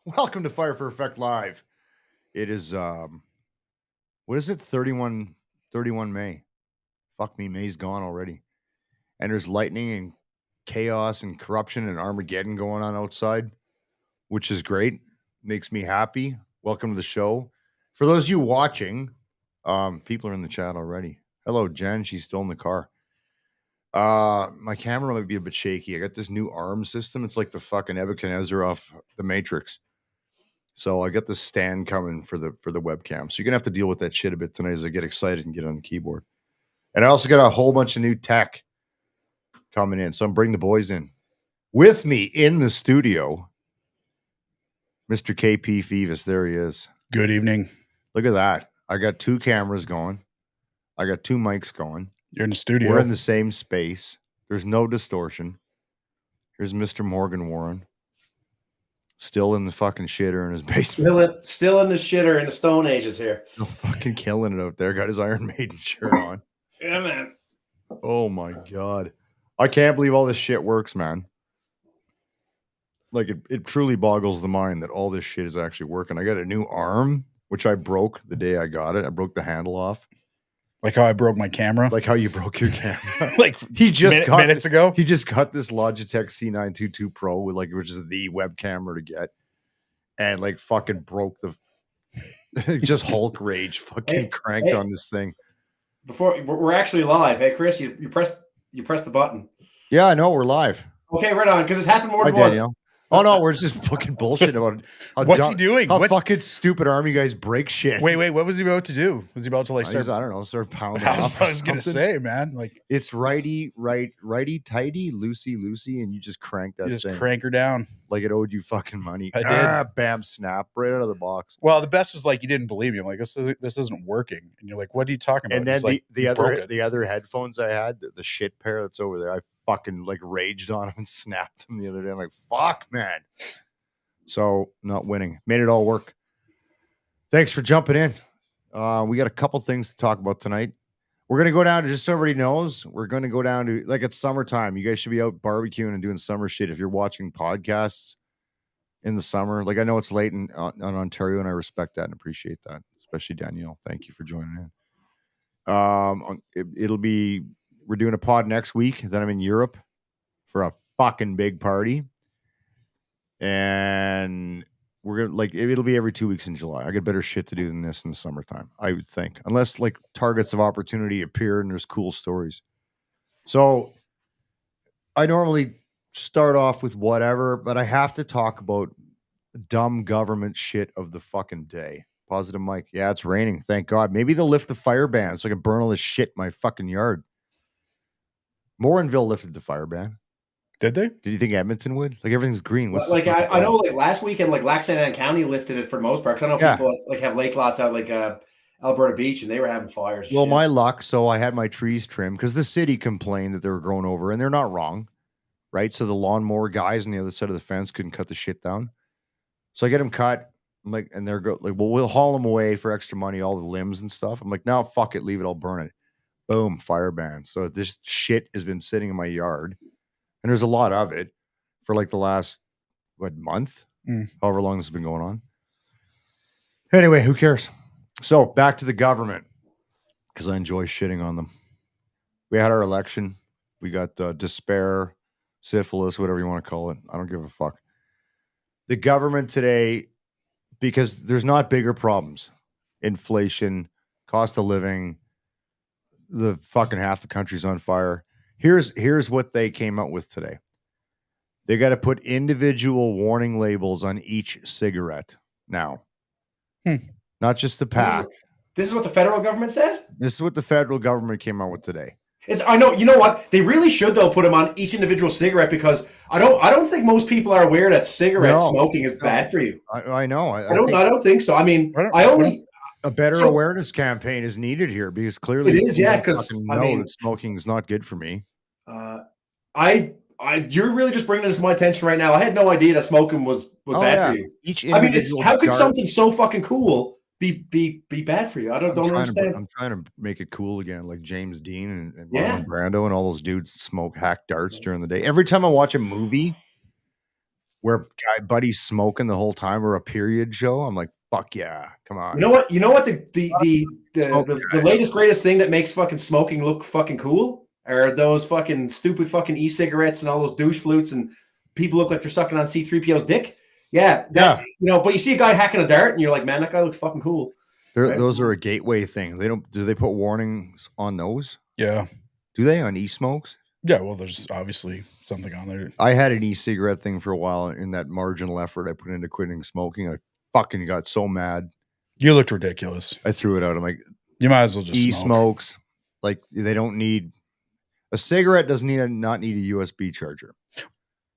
Welcome to Fire for Effect Live. It is what is it? 31 May. Fuck me, May's gone already. And there's lightning and chaos and corruption and Armageddon going on outside, which is great. Makes me happy. Welcome to the show. For those of you watching, people are in the chat already. Hello, Jen. She's still in the car. My camera might be a bit shaky. I got this new arm system. It's like the fucking Nebuchadnezzar off the Matrix. So I got this stand coming for the webcam. So you're gonna have to deal with that shit a bit tonight as I get excited and get on the keyboard. And I also got a whole bunch of new tech coming in. So I'm bringing the boys in. With me in the studio, Mr. KP Fevis. There he is. Good evening. Look at that. I got two cameras going. I got two mics going. You're in the studio. We're in the same space. There's no distortion. Here's Mr. Morgan Warren. Still in the fucking shitter in his basement. Still in the shitter in the Stone Ages here. Still fucking killing it out there. Got his Iron Maiden shirt on. Yeah, man. Oh my God. I can't believe all this shit works, man. Like it truly boggles the mind that all this shit is actually working. I got a new arm, which I broke the day I got it. I broke the handle off. Like how I broke my camera? Like how you broke your camera. Like minutes ago? He just got this Logitech C922 Pro with which is the web camera to get. And like fucking broke the just Hulk rage fucking cranked on this thing. Before we're actually live. Hey Chris, you press the button. Yeah, I know we're live. Okay, right on, because it's happened more than once. Danielle. Oh no, we're just fucking bullshit about what's he doing? How fucking stupid army guys break shit. Wait, what was he about to do? Was he about to start? I don't know, start pounding off. I was gonna say, man, like it's righty tighty, loosey, and you just crank that. You just thing crank her down like it owed you fucking money. I did. Bam, snap, right out of the box. Well, the best was like you didn't believe me. I'm like, this isn't working, and you're like, what are you talking about? And then like, the other headphones I had, the shit pair that's over there, I fucking like raged on them and snapped them the other day. I'm like, fuck, man. So not winning. Made it all work. Thanks for jumping in. We got a couple things to talk about tonight. We're going to go down to, just so everybody knows, we're going to go down to, like, it's summertime. You guys should be out barbecuing and doing summer shit if you're watching podcasts in the summer. Like, I know it's late on Ontario, and I respect that and appreciate that, especially Danielle. Thank you for joining in. We're doing a pod next week. Then I'm in Europe for a fucking big party. And we're gonna it'll be every 2 weeks in July. I got better shit to do than this in the summertime, I would think, unless like targets of opportunity appear and there's cool stories. So I normally start off with whatever, but I have to talk about dumb government shit of the fucking day. Positive Mike. Yeah, it's raining. Thank God. Maybe they'll lift the fire ban so I can burn all this shit in my fucking yard. Morinville lifted the fire ban. Did they? Did you think Edmonton would? Like everything's green. I know like last weekend, like Lac St. Anne County lifted it for the most part. Because I know people like have lake lots out like Alberta Beach, and they were having fires. Well, my luck. So I had my trees trimmed because the city complained that they were growing over, and they're not wrong, right? So the lawnmower guys on the other side of the fence couldn't cut the shit down. So I get them cut. I'm like, and they're like, well, we'll haul them away for extra money, all the limbs and stuff. I'm like, no, fuck it, leave it, I'll burn it. Boom, fire ban. So this shit has been sitting in my yard. And there's a lot of it for like the last, month? However long this has been going on. Anyway, who cares? So back to the government, because I enjoy shitting on them. We had our election. We got despair, syphilis, whatever you want to call it. I don't give a fuck. The government today, because there's not bigger problems. Inflation, cost of living, the fucking half the country's on fire. Here's what they came out with today. They got to put individual warning labels on each cigarette now. Not just the pack. This is what the federal government said? This is what the federal government came out with today. I know, you know what? They really should though put them on each individual cigarette, because I don't think most people are aware that smoking is bad for you. I know. I don't think so. I mean, a better awareness campaign is needed here, because clearly it is, because that smoking is not good for me. You're really just bringing this to my attention right now. I had no idea that smoking was bad for you. How could something so fucking cool be bad for you? I don't understand. I'm trying to make it cool again, like James Dean and Marlon Brando and all those dudes that smoke hack darts during the day. Every time I watch a movie, where buddy's smoking the whole time, or a period show. I'm like, fuck yeah, come on. You know what the latest greatest thing that makes fucking smoking look fucking cool are those fucking stupid fucking e-cigarettes and all those douche flutes, and people look like they're sucking on C-3PO's dick. Yeah. You know, but you see a guy hacking a dart and you're like, man, that guy looks fucking cool. Right? Those are a gateway thing. Do they put warnings on those? Yeah. Do they on e-smokes? Yeah, well, there's obviously something on there. I had an e-cigarette thing for a while in that marginal effort I put into quitting smoking. I fucking got so mad. You looked ridiculous. I threw it out. I'm like, you might as well just e-smokes. Like, they don't need a cigarette. Doesn't not need a USB charger.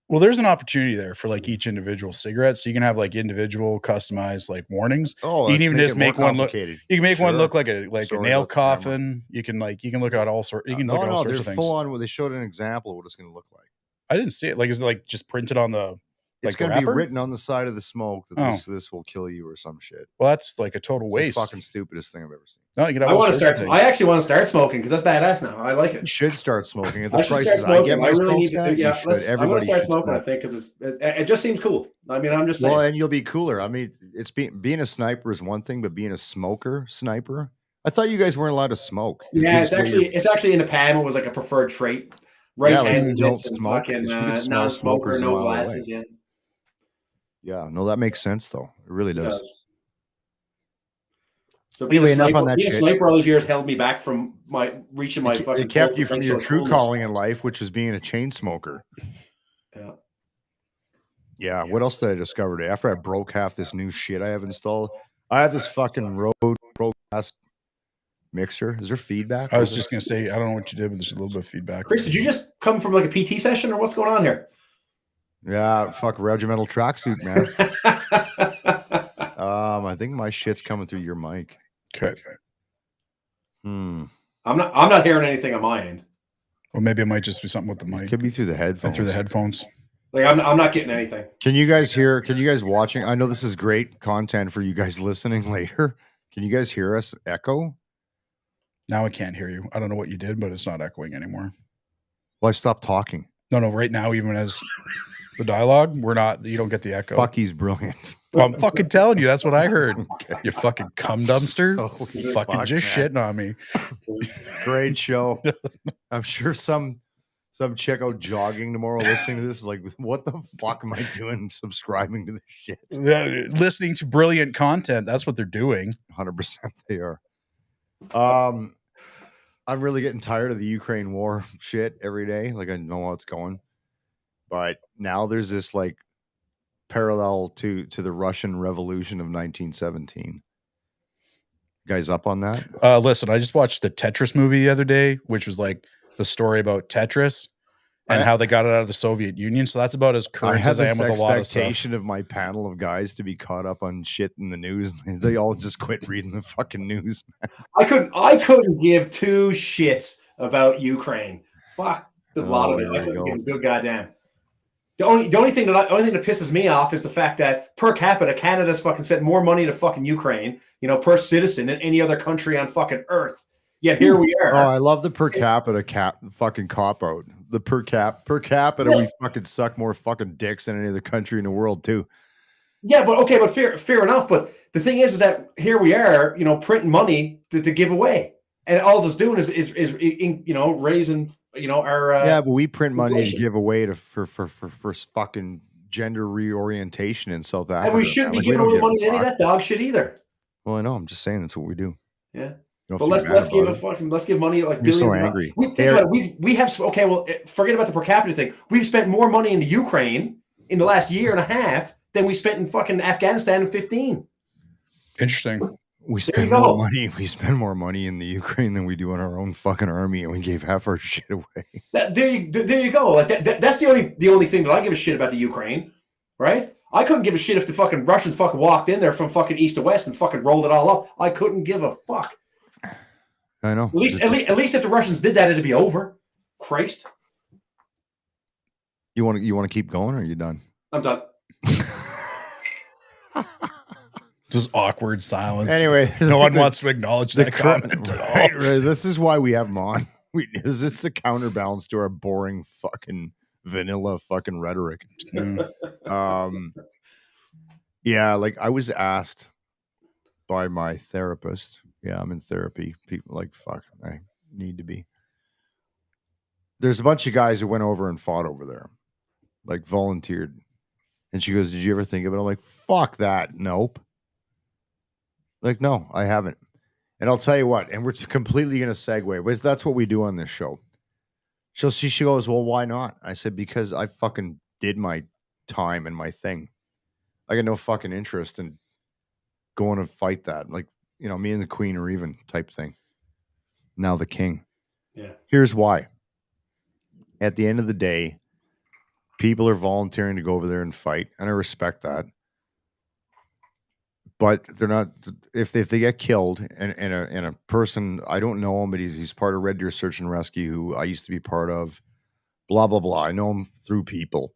Well, there's an opportunity there for like each individual cigarette, so you can have like individual customized like warnings. Oh, you can even just make one look. You can make one look like a nail coffin. You can look at all sorts. You can look at all sorts of things. Full on. They showed an example of what it's going to look like. I didn't see it. Like, is it like just printed on the? It's going to be written on the side of the smoke that this will kill you or some shit. Well, that's like a total waste. It's the fucking stupidest thing I've ever seen. No, you can. I actually want to start smoking because that's badass now. I like it. You should start smoking at the prices I get my smokes at. Yeah, I'm going to start smoking. I think because it just seems cool. I mean, I'm just saying. Well, and you'll be cooler. I mean, it's being a sniper is one thing, but being a sniper. I thought you guys weren't allowed to smoke. Yeah, it's actually in the PAM. It was like a preferred trait. Right-handed, don't smoke. Non-smoker, no glasses. Yeah. Yeah, no, that makes sense though. It really does. So being a sniper all those years held me back from reaching my fucking. It kept you from your true calling in life, which is being a chain smoker. Yeah. Yeah. What else did I discover today? After I broke half this new shit I have installed, I have this fucking Rode Pro-Gas mixer. Is there feedback? I was just gonna say I don't know what you did, but there's a little bit of feedback. Chris, did you just come from like a PT session or what's going on here? Yeah, fuck regimental tracksuit, man. I think my shit's coming through your mic. Okay. I'm not hearing anything on my end. Well, maybe it might just be something with the mic. It could be through the headphones. Like I'm not getting anything. Can you guys hear? Can you guys watching? I know this is great content for you guys listening later. Can you guys hear us echo? Now I can't hear you. I don't know what you did, but it's not echoing anymore. Well, I stopped talking. No. Right now, even as the dialogue, you don't get the echo. Fuck, he's brilliant. Well, I'm fucking telling you, that's what I heard. Okay. You fucking cum dumpster. Oh, fucking just shitting on me. Great show. I'm sure some chick out jogging tomorrow listening to this is like, what the fuck am I doing subscribing to this shit? Listening to brilliant content. That's what they're doing. 100% they are. I'm really getting tired of the Ukraine war shit every day. Like, I know how it's going. But now there's this like parallel to the Russian Revolution of 1917. You guys up on that? Listen, I just watched the Tetris movie the other day, which was like the story about Tetris and how they got it out of the Soviet Union. So that's about as current as I am with a lot of stuff. Expectation of my panel of guys to be caught up on shit in the news. They all just quit reading the fucking news. I couldn't give two shits about Ukraine. Fuck the lot of it. I couldn't give a good goddamn. The only thing that pisses me off is the fact that per capita, Canada's fucking sent more money to fucking Ukraine, per citizen than any other country on fucking earth. Yet here we are. Oh, I love the per capita fucking cop out. The per capita, we fucking suck more fucking dicks than any other country in the world too. Yeah, but fair enough. But the thing is that here we are, printing money to give away, and all it's doing is raising. But we print money to give away for fucking gender reorientation in South Africa. And we shouldn't be giving away money to any of that dog shit either. Well, I know. I'm just saying that's what we do. Yeah. But let's give money like billions. You're so angry. We have forget about the per capita thing. We've spent more money in the Ukraine in the last year and a half than we spent in fucking Afghanistan in 15. Interesting. We spend more money. We spend more money in the Ukraine than we do on our own fucking army, and we gave half our shit away. There you go. Like that's the only thing that I give a shit about the Ukraine, right? I couldn't give a shit if the fucking Russians fucking walked in there from fucking east to west and fucking rolled it all up. I couldn't give a fuck. I know. At least if the Russians did that, it'd be over. Christ. You want to keep going, or are you done? I'm done. Just awkward silence. Anyway, no one wants to acknowledge that comment at all. Right. This is why we have them on. It's the counterbalance to our boring fucking vanilla fucking rhetoric. Yeah, like I was asked by my therapist. Yeah, I'm in therapy. People like, fuck, I need to be. There's a bunch of guys who went over and fought over there, like volunteered. And she goes, "Did you ever think of it?" I'm like, "Fuck that. Nope." Like, no, I haven't. And I'll tell you what, and we're completely going to segue, but that's what we do on this show. So she goes, "Well, why not?" I said, "Because I fucking did my time and my thing. I got no fucking interest in going to fight that. Like, you know, me and the queen are even type thing. Now the king." Yeah. Here's why. At the end of the day, people are volunteering to go over there and fight, and I respect that. But they're not. If they get killed, and a person, I don't know him, but he's part of Red Deer Search and Rescue, who I used to be part of. Blah blah blah. I know him through people.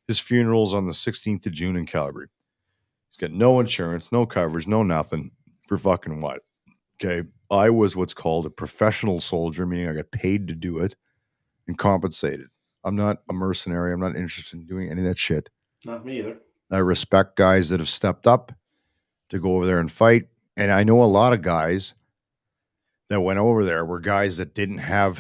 His funeral's on the 16th of June in Calgary. He's got no insurance, no coverage, no nothing for fucking what? Okay, I was what's called a professional soldier, meaning I got paid to do it and compensated. I'm not a mercenary. I'm not interested in doing any of that shit. Not me either. I respect guys that have stepped up to go over there and fight. And I know a lot of guys that went over there were guys that didn't have,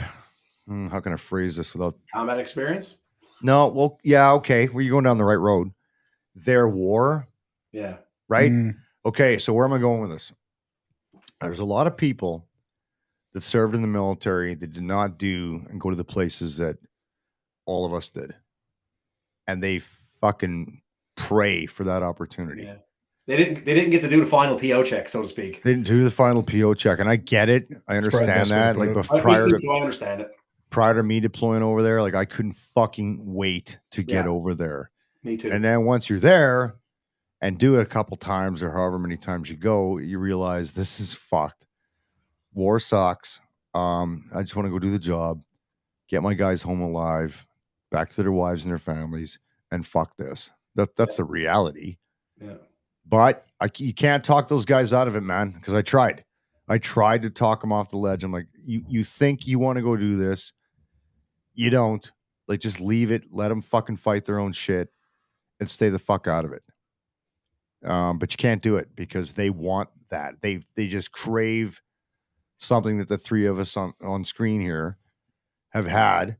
how can I phrase this without combat experience? No, well, yeah, okay. Well, you're going down the right road. Their war. Yeah. Right? Okay, so where am I going with this? There's a lot of people that served in the military that did not do and go to the places that all of us did. And they fucking pray for that opportunity. Yeah. They didn't get to do the final PO check, so to speak. They didn't do the final PO check, and I get it. I understand that. Like, but prior to I understand it. Prior to me deploying over there, like I couldn't fucking wait to get over there. Me too. And then once you're there and do it a couple times or however many times you go, you realize this is fucked. War sucks. I just want to go do the job, get my guys home alive, back to their wives and their families, and fuck this. That's the reality. Yeah. But you can't talk those guys out of it, man, because I tried. I tried to talk them off the ledge. I'm like, you think you want to go do this. You don't. Like, just leave it. Let them fucking fight their own shit and stay the fuck out of it. But you can't do it because they want that. They just crave something that the three of us on screen here have had.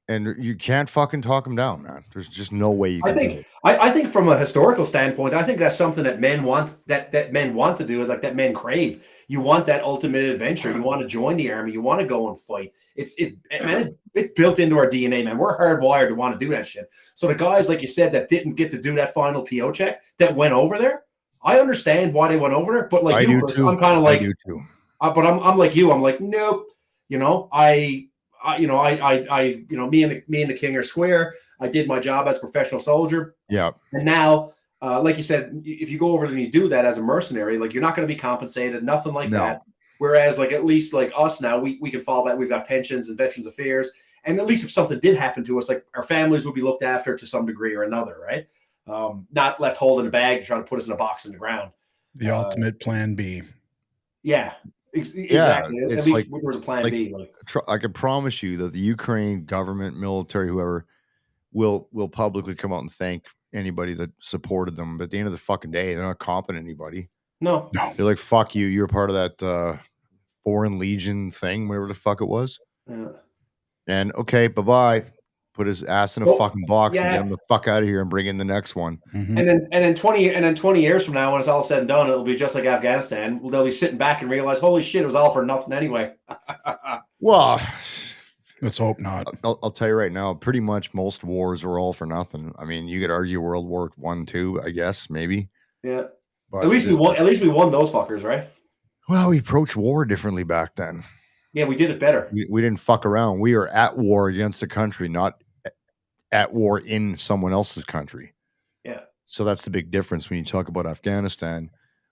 And you can't fucking talk them down, man. There's just no way you can do it. I think from a historical standpoint, I think that's something that men want, that men want to do, like that men crave. You want that ultimate adventure. You want to join the army. You want to go and fight. It's built into our DNA, man. We're hardwired to want to do that shit. So the guys, like you said, that didn't get to do that final PO check, that went over there, I understand why they went over there. But like you, Chris, I'm kind of like, but I'm like you. I'm like, nope. You know, me and the king are square. I did my job as a professional soldier. Yeah. And now, like you said, if you go over and you do that as a mercenary, like you're not going to be compensated, nothing like that. Whereas like, at least like us now, we can fall back. We've got pensions and Veterans Affairs. And at least if something did happen to us, like our families would be looked after to some degree or another, right? Not left holding a bag to try to put us in a box in the ground. The ultimate plan B. Yeah. Exactly. Yeah, at least there was a plan B. I can promise you that the Ukraine government, military, whoever, will publicly come out and thank anybody that supported them. But at the end of the fucking day, they're not comping anybody. No. They're like, fuck you. You're part of that Foreign Legion thing, whatever the fuck it was. Yeah. And okay, bye-bye. Put his ass in a fucking box and get him the fuck out of here and bring in the next one. Mm-hmm. And then 20 years from now, when it's all said and done, it'll be just like Afghanistan. They'll be sitting back and realize, holy shit, it was all for nothing anyway. Well, let's hope not. I'll tell you right now, pretty much most wars were all for nothing. I mean, you could argue World War I, II, I guess, maybe. Yeah. But at least we won those fuckers, right? Well, we approached war differently back then. Yeah, we did it better. We didn't fuck around. We were at war against a country, not at war in someone else's country. Yeah. So that's the big difference when you talk about Afghanistan.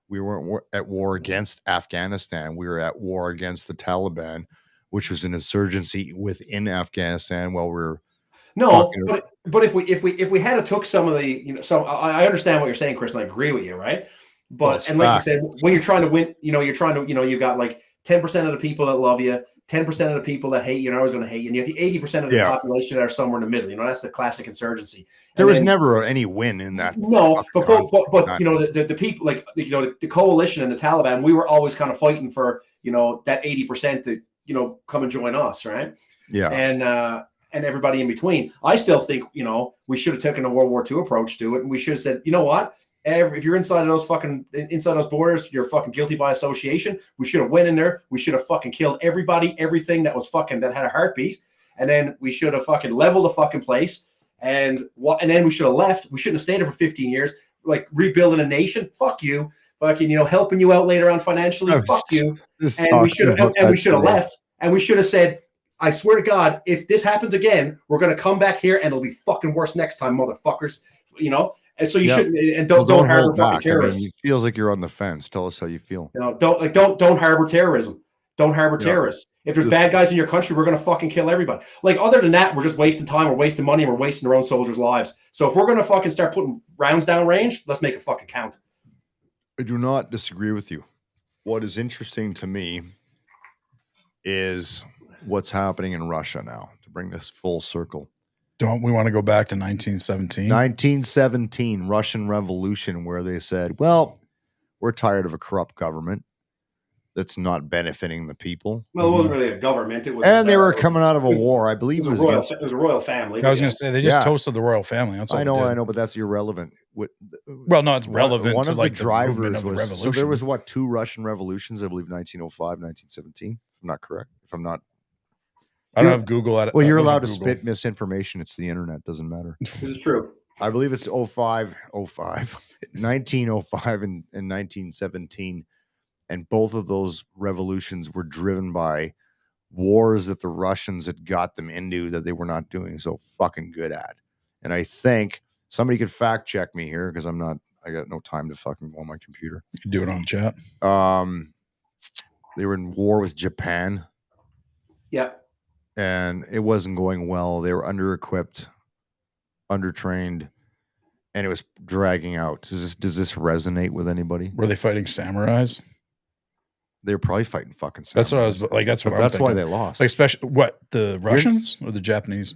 We weren't at war against Afghanistan. We were at war against the Taliban, which was an insurgency within Afghanistan while we were but if we had took some of the, I understand what you're saying, Chris, and I agree with you, right? But and like you said, when you're trying to win, you're trying to, you got like 10% of the people that love you, 10% of the people that hate you are always going to hate you, and you have the 80% of the population that are somewhere in the middle. You know, that's the classic insurgency. There was never any win in that. No, but you know, the people, like, you know, the coalition and the Taliban, we were always kind of fighting for, you know, that 80% to, you know, come and join us, right? Yeah. And everybody in between. I still think, you know, we should have taken a World War II approach to it, and we should have said, you know what? If you're inside those borders, you're fucking guilty by association. We should have went in there. We should have fucking killed everybody, everything that was fucking that had a heartbeat, and then we should have fucking leveled the fucking place. And then we should have left. We shouldn't have stayed there for 15 years, like rebuilding a nation. Fuck you, fucking, you know, helping you out later on financially. Fuck you. And we should have left. And we should have said, I swear to God, if this happens again, we're gonna come back here and it'll be fucking worse next time, motherfuckers. You know. And so you shouldn't, and don't harbor fucking terrorists. I mean, it feels like you're on the fence. Tell us how you feel. You know, don't harbor terrorism. Don't harbor terrorists. If there's bad guys in your country, we're gonna fucking kill everybody. Like, other than that, we're just wasting time, we're wasting money, and we're wasting our own soldiers' lives. So if we're gonna fucking start putting rounds down range, let's make it fucking count. I do not disagree with you. What is interesting to me is what's happening in Russia now, to bring this full circle. Don't we want to go back to 1917? 1917, Russian Revolution, where they said, well, we're tired of a corrupt government that's not benefiting the people. Well, it wasn't really a government. It was, and they were coming out of a war. I believe it was a royal family. I was going to say, they just toasted the royal family. That's all I know, but that's irrelevant. Well, no, it's relevant. One to of like the drivers was so there was what, 2 Russian revolutions, I believe, 1905, 1917. I'm not correct. If I'm not. I don't have Google at it. Well, you're allowed to spit misinformation. It's the internet. Doesn't matter. This is true. I believe it's 1905 and 1917. And both of those revolutions were driven by wars that the Russians had got them into that they were not doing so fucking good at. And I think somebody could fact check me here, because I got no time to fucking go on my computer. You can do it on chat. They were in war with Japan. Yeah. And it wasn't going well. They were under-equipped, undertrained, and it was dragging out. Does this resonate with anybody? Were they fighting samurais? They were probably fighting fucking samurais. That's what I was like. That's why they lost. Like, especially what, the Russians or the Japanese?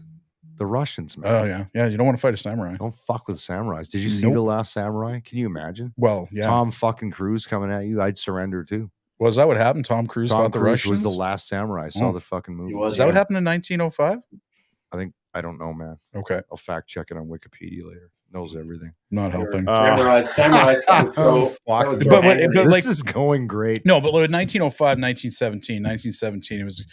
The Russians, man. Oh yeah, yeah. You don't want to fight a samurai. Don't fuck with samurais. Did you see The Last Samurai? Can you imagine? Well, yeah. Tom fucking Cruise coming at you. I'd surrender too. Was that what happened? Tom Cruise fought the Russians? Was The Last Samurai. I saw the fucking movie. Is that what happened in 1905? I don't know, man. Okay. I'll fact check it on Wikipedia later. Knows everything. Not helping. Samurai. But this is going great. No, but with 1905, 1917, it was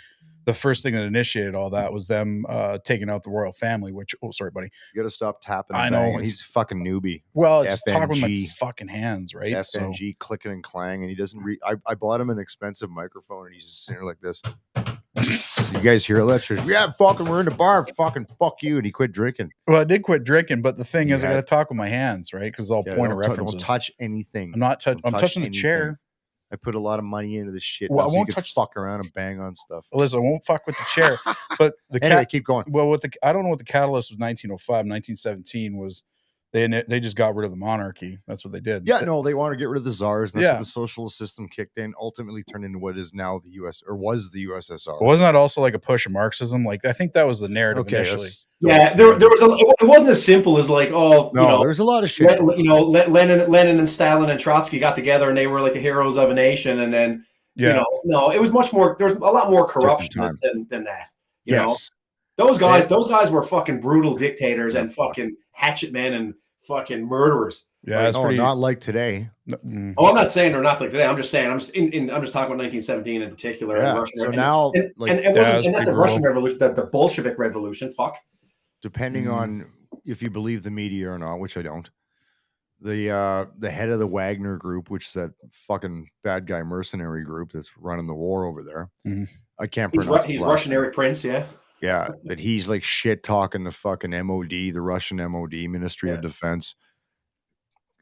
the first thing that initiated all that was them taking out the royal family, which, oh, sorry, buddy. You got to stop tapping. I know. He's a fucking newbie. Well, it's just talking with my fucking hands, right? FNG clicking and clang, and he doesn't read. I bought him an expensive microphone, and he's just sitting there like this. You guys hear lectures? Yeah, fucking, we're in the bar. Fucking fuck you. And he quit drinking. Well, I did quit drinking, but the thing is, I got to talk with my hands, right? Because it's all point of reference. Don't touch anything. I'm not touching. I'm touching the chair. I put a lot of money into this shit. Well, so I won't touch. Fuck around and bang on stuff. Listen, I won't fuck with the chair. But anyway, keep going. Well, I don't know what the catalyst was. 1905, 1917 was. They just got rid of the monarchy. That's what they did. Yeah, no, they want to get rid of the czars. And that's what the socialist system kicked in, ultimately turned into what is now the U.S. or was the USSR. But wasn't that also like a push of Marxism? Like, I think that was the narrative initially. Yeah, there was it wasn't as simple as like, there's a lot of shit. Lenin and Stalin and Trotsky got together and they were like the heroes of a nation, and then it was much more. There's a lot more corruption than that. You know, those guys were fucking brutal dictators and fucking hatchet men and fucking murderers. Yeah, not like today. Oh, I'm not saying they're not like today. I'm just saying I'm just talking about 1917 in particular. Yeah. So now, and not the Russian Revolution, the Bolshevik Revolution. Fuck. Depending on if you believe the media or not, which I don't. The head of the Wagner group, which is that fucking bad guy mercenary group that's running the war over there. Mm-hmm. I can't pronounce. He's Russian Eric Prince, yeah. Yeah, that he's like shit talking the fucking MOD, the Russian MOD, Ministry of Defense.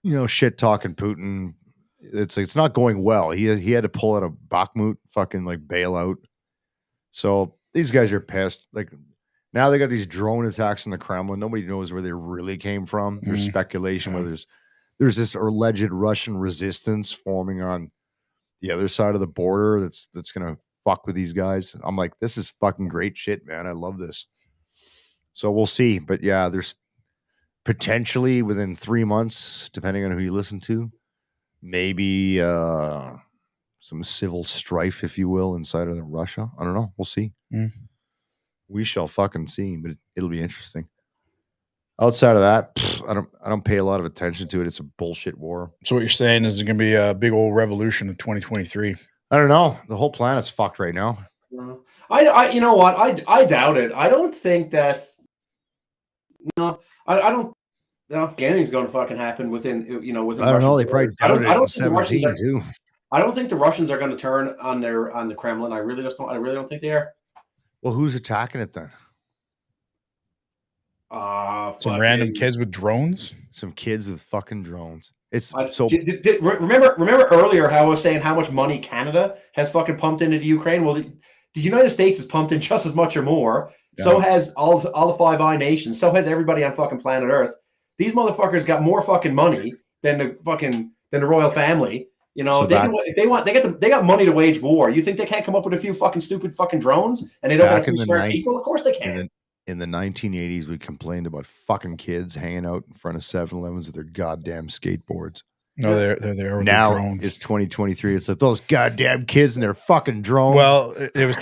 You know, shit talking Putin. It's not going well. He had to pull out a Bakhmut, fucking like bailout. So these guys are pissed. Like now they got these drone attacks in the Kremlin. Nobody knows where they really came from. There's speculation whether there's this alleged Russian resistance forming on the other side of the border that's gonna fuck with these guys. I'm like, this is fucking great shit, man. I love this. So we'll see. But yeah, there's potentially within 3 months, depending on who you listen to, maybe some civil strife, if you will, inside of Russia. I don't know. We'll see. We shall fucking see, but it'll be interesting. Outside of that, I don't pay a lot of attention to it. It's a bullshit war. So what you're saying is there's going to be a big old revolution in 2023. I don't know. The whole planet's fucked right now. I you know what? I doubt it. I don't think that. No, I don't. No, anything's going to fucking happen within. Within. I don't know. They probably doubted it in 17 too. I don't think the Russians are going to turn on the Kremlin. I really don't think they are. Well, who's attacking it then? Some random kids with drones. Some kids with fucking drones. It's remember earlier how I was saying how much money Canada has fucking pumped into Ukraine. Well, the United States has pumped in just as much or more. Yeah. So has all the Five Eye nations. So has everybody on fucking planet Earth. These motherfuckers got more fucking money than the royal family. You know, so they got money to wage war. You think they can't come up with a few fucking stupid fucking drones and they don't have to smart people? Of course they can. In the 1980s, we complained about fucking kids hanging out in front of 7-Elevens with their goddamn skateboards. No, they're there with now their drones. It's 2023. It's like those goddamn kids and their fucking drones. Well, it was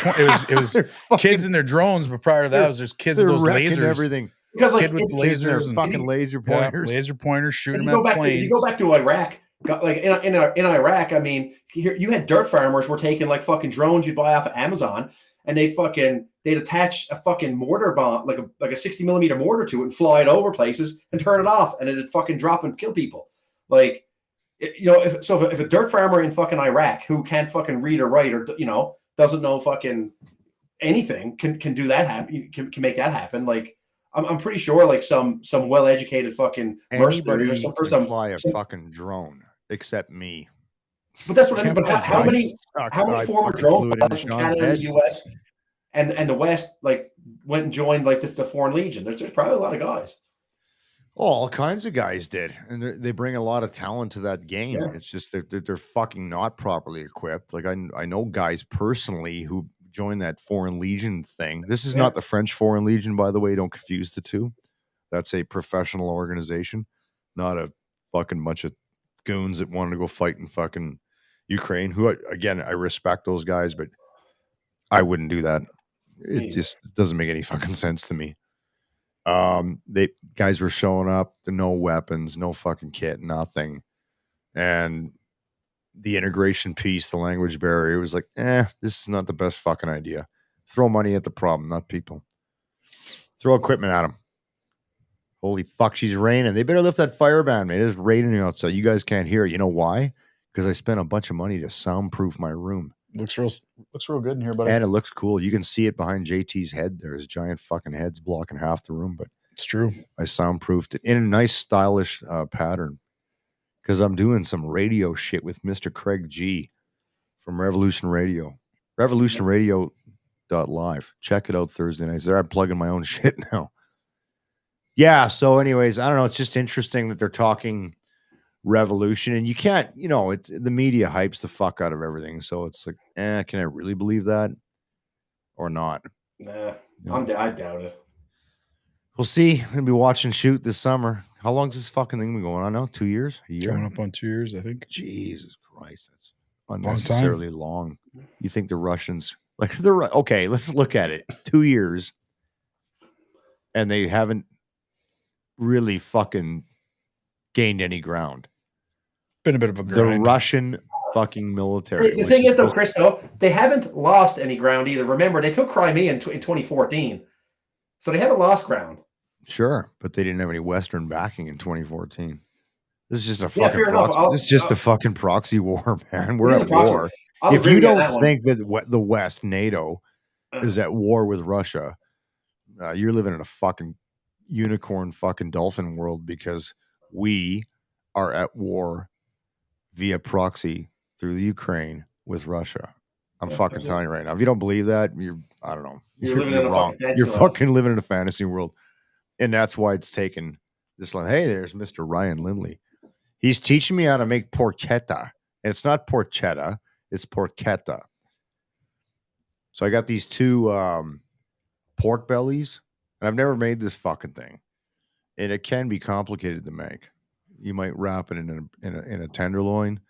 kids and their drones, but prior to that, it was just kids with those lasers. Everything. Because kid with lasers and fucking laser pointers, laser pointers shooting them at planes. If you go back to Iraq. Like in Iraq, I mean, you had dirt farmers were taking like fucking drones you'd buy off of Amazon, and they'd attach a fucking mortar bomb, like a 60mm mortar to it, and fly it over places and turn it off, and it'd fucking drop and kill people. Like, if a dirt farmer in fucking Iraq who can't fucking read or write or doesn't know fucking anything can do that happen, can make that happen. Like, I'm pretty sure like some well-educated fucking mercenaries or some fly a fucking drone. Except me. But that's what I mean. But how many former drone pilots from Canada and the US and the West like went and joined like the Foreign Legion? There's probably a lot of guys. Oh, all kinds of guys did, and they bring a lot of talent to that game. Yeah. It's just they're fucking not properly equipped. Like I know guys personally who joined that Foreign Legion thing. This is not the French Foreign Legion, by the way. Don't confuse the two. That's a professional organization, not a fucking bunch of goons that wanted to go fight in fucking Ukraine, who again I respect those guys, but I wouldn't do that. It just doesn't make any fucking sense to me. Guys were showing up, no weapons, no fucking kit, nothing. And the integration piece, the language barrier, was like, this is not the best fucking idea. Throw money at the problem, not people. Throw equipment at them. Holy fuck, she's raining. They better lift that fire ban, man. It is raining outside. You guys can't hear it. You know why? Because I spent a bunch of money to soundproof my room. Looks real good in here, buddy. And it looks cool. You can see it behind JT's head. There's giant fucking heads blocking half the room, but it's true. I soundproofed it in a nice, stylish pattern because I'm doing some radio shit with Mr. Craig G from Revolution Radio. RevolutionRadio.live. Check it out Thursday nights. There, I'm plugging my own shit now. Yeah, so anyways, I don't know. It's just interesting that they're talking revolution, and you can't, it's the media hypes the fuck out of everything. So it's like, can I really believe that or not? Nah, I doubt it. We'll see. We'll be watching shoot this summer. How long's this fucking thing been going on now? 2 years? A year? Coming up on 2 years, I think. Jesus Christ, that's unnecessarily long. You think the Russians okay? Let's look at it. 2 years, and they haven't really fucking gained any ground. Been a bit of a grind. The Russian fucking military. The thing is, though, Chris, they haven't lost any ground either. Remember, they took Crimea in 2014, so they haven't lost ground. Sure, but they didn't have any Western backing in 2014. This is just a fucking proxy. This is just a fucking proxy war, man. We're at war. If you don't think that the West, NATO, is at war with Russia, you're living in a fucking unicorn fucking dolphin world, because we are at war via proxy through the Ukraine with Russia. I'm fucking telling you right now. If you don't believe that, I don't know. You're wrong. You're fucking living in a fantasy world. And that's why it's taken this line. Hey, there's Mr. Ryan Lindley. He's teaching me how to make porchetta. And it's not porchetta. It's porchetta. So I got these 2 pork bellies, and I've never made this fucking thing. And it can be complicated to make. You might wrap it in a tenderloin.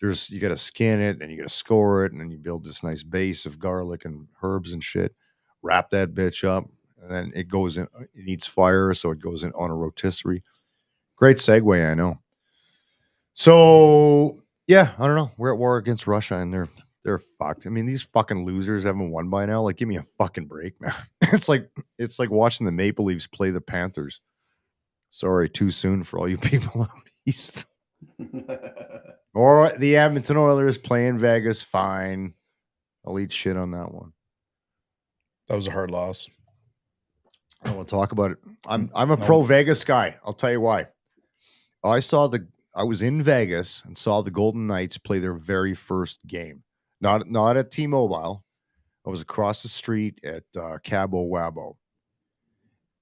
You got to skin it, and you got to score it, and then you build this nice base of garlic and herbs and shit. Wrap that bitch up, and then it goes in. It needs fire, so it goes in on a rotisserie. Great segue, I know. So yeah, I don't know. We're at war against Russia, and they're fucked. I mean, these fucking losers haven't won by now. Like, give me a fucking break, man. It's like watching the Maple Leafs play the Panthers. Sorry, too soon for all you people out east. Or the Edmonton Oilers playing Vegas. Fine, I'll eat shit on that one. That was a hard loss. I don't want to talk about it. I'm a pro Vegas guy. I'll tell you why. I was in Vegas and saw the Golden Knights play their very first game. Not at T-Mobile. I was across the street at Cabo Wabo.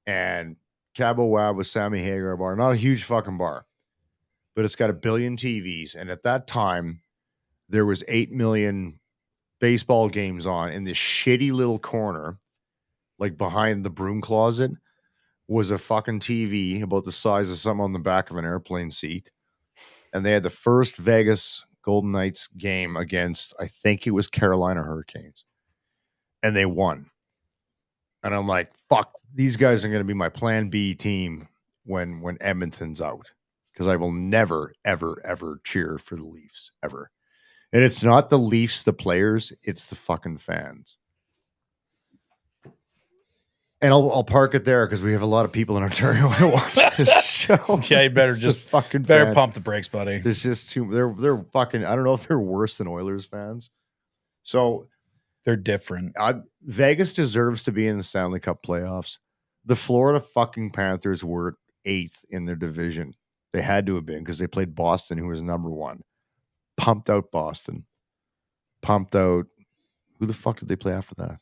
And Cabo Wabo was Sammy Hagar bar. Not a huge fucking bar, but it's got 1 billion TVs. And at that time, there was 8 million baseball games on in this shitty little corner, like behind the broom closet, was a fucking TV about the size of something on the back of an airplane seat. And they had the first Vegas Golden Knights game against, I think it was Carolina Hurricanes. And they won. And I'm like, fuck, these guys are going to be my plan B team when Edmonton's out. Because I will never, ever, ever cheer for the Leafs, ever. And it's not the Leafs, the players, it's the fucking fans. And I'll park it there because we have a lot of people in Ontario who watch this show. Yeah, you better It's just fucking better fans. pump the brakes, buddy. There's just too. They're fucking. I don't know if they're worse than Oilers fans. So They're different. Vegas deserves to be in the Stanley Cup playoffs. The Florida fucking Panthers were 8th in their division. They had to have been because they played Boston, who was number 1. Pumped out Boston. Pumped out. Who the fuck did they play after that?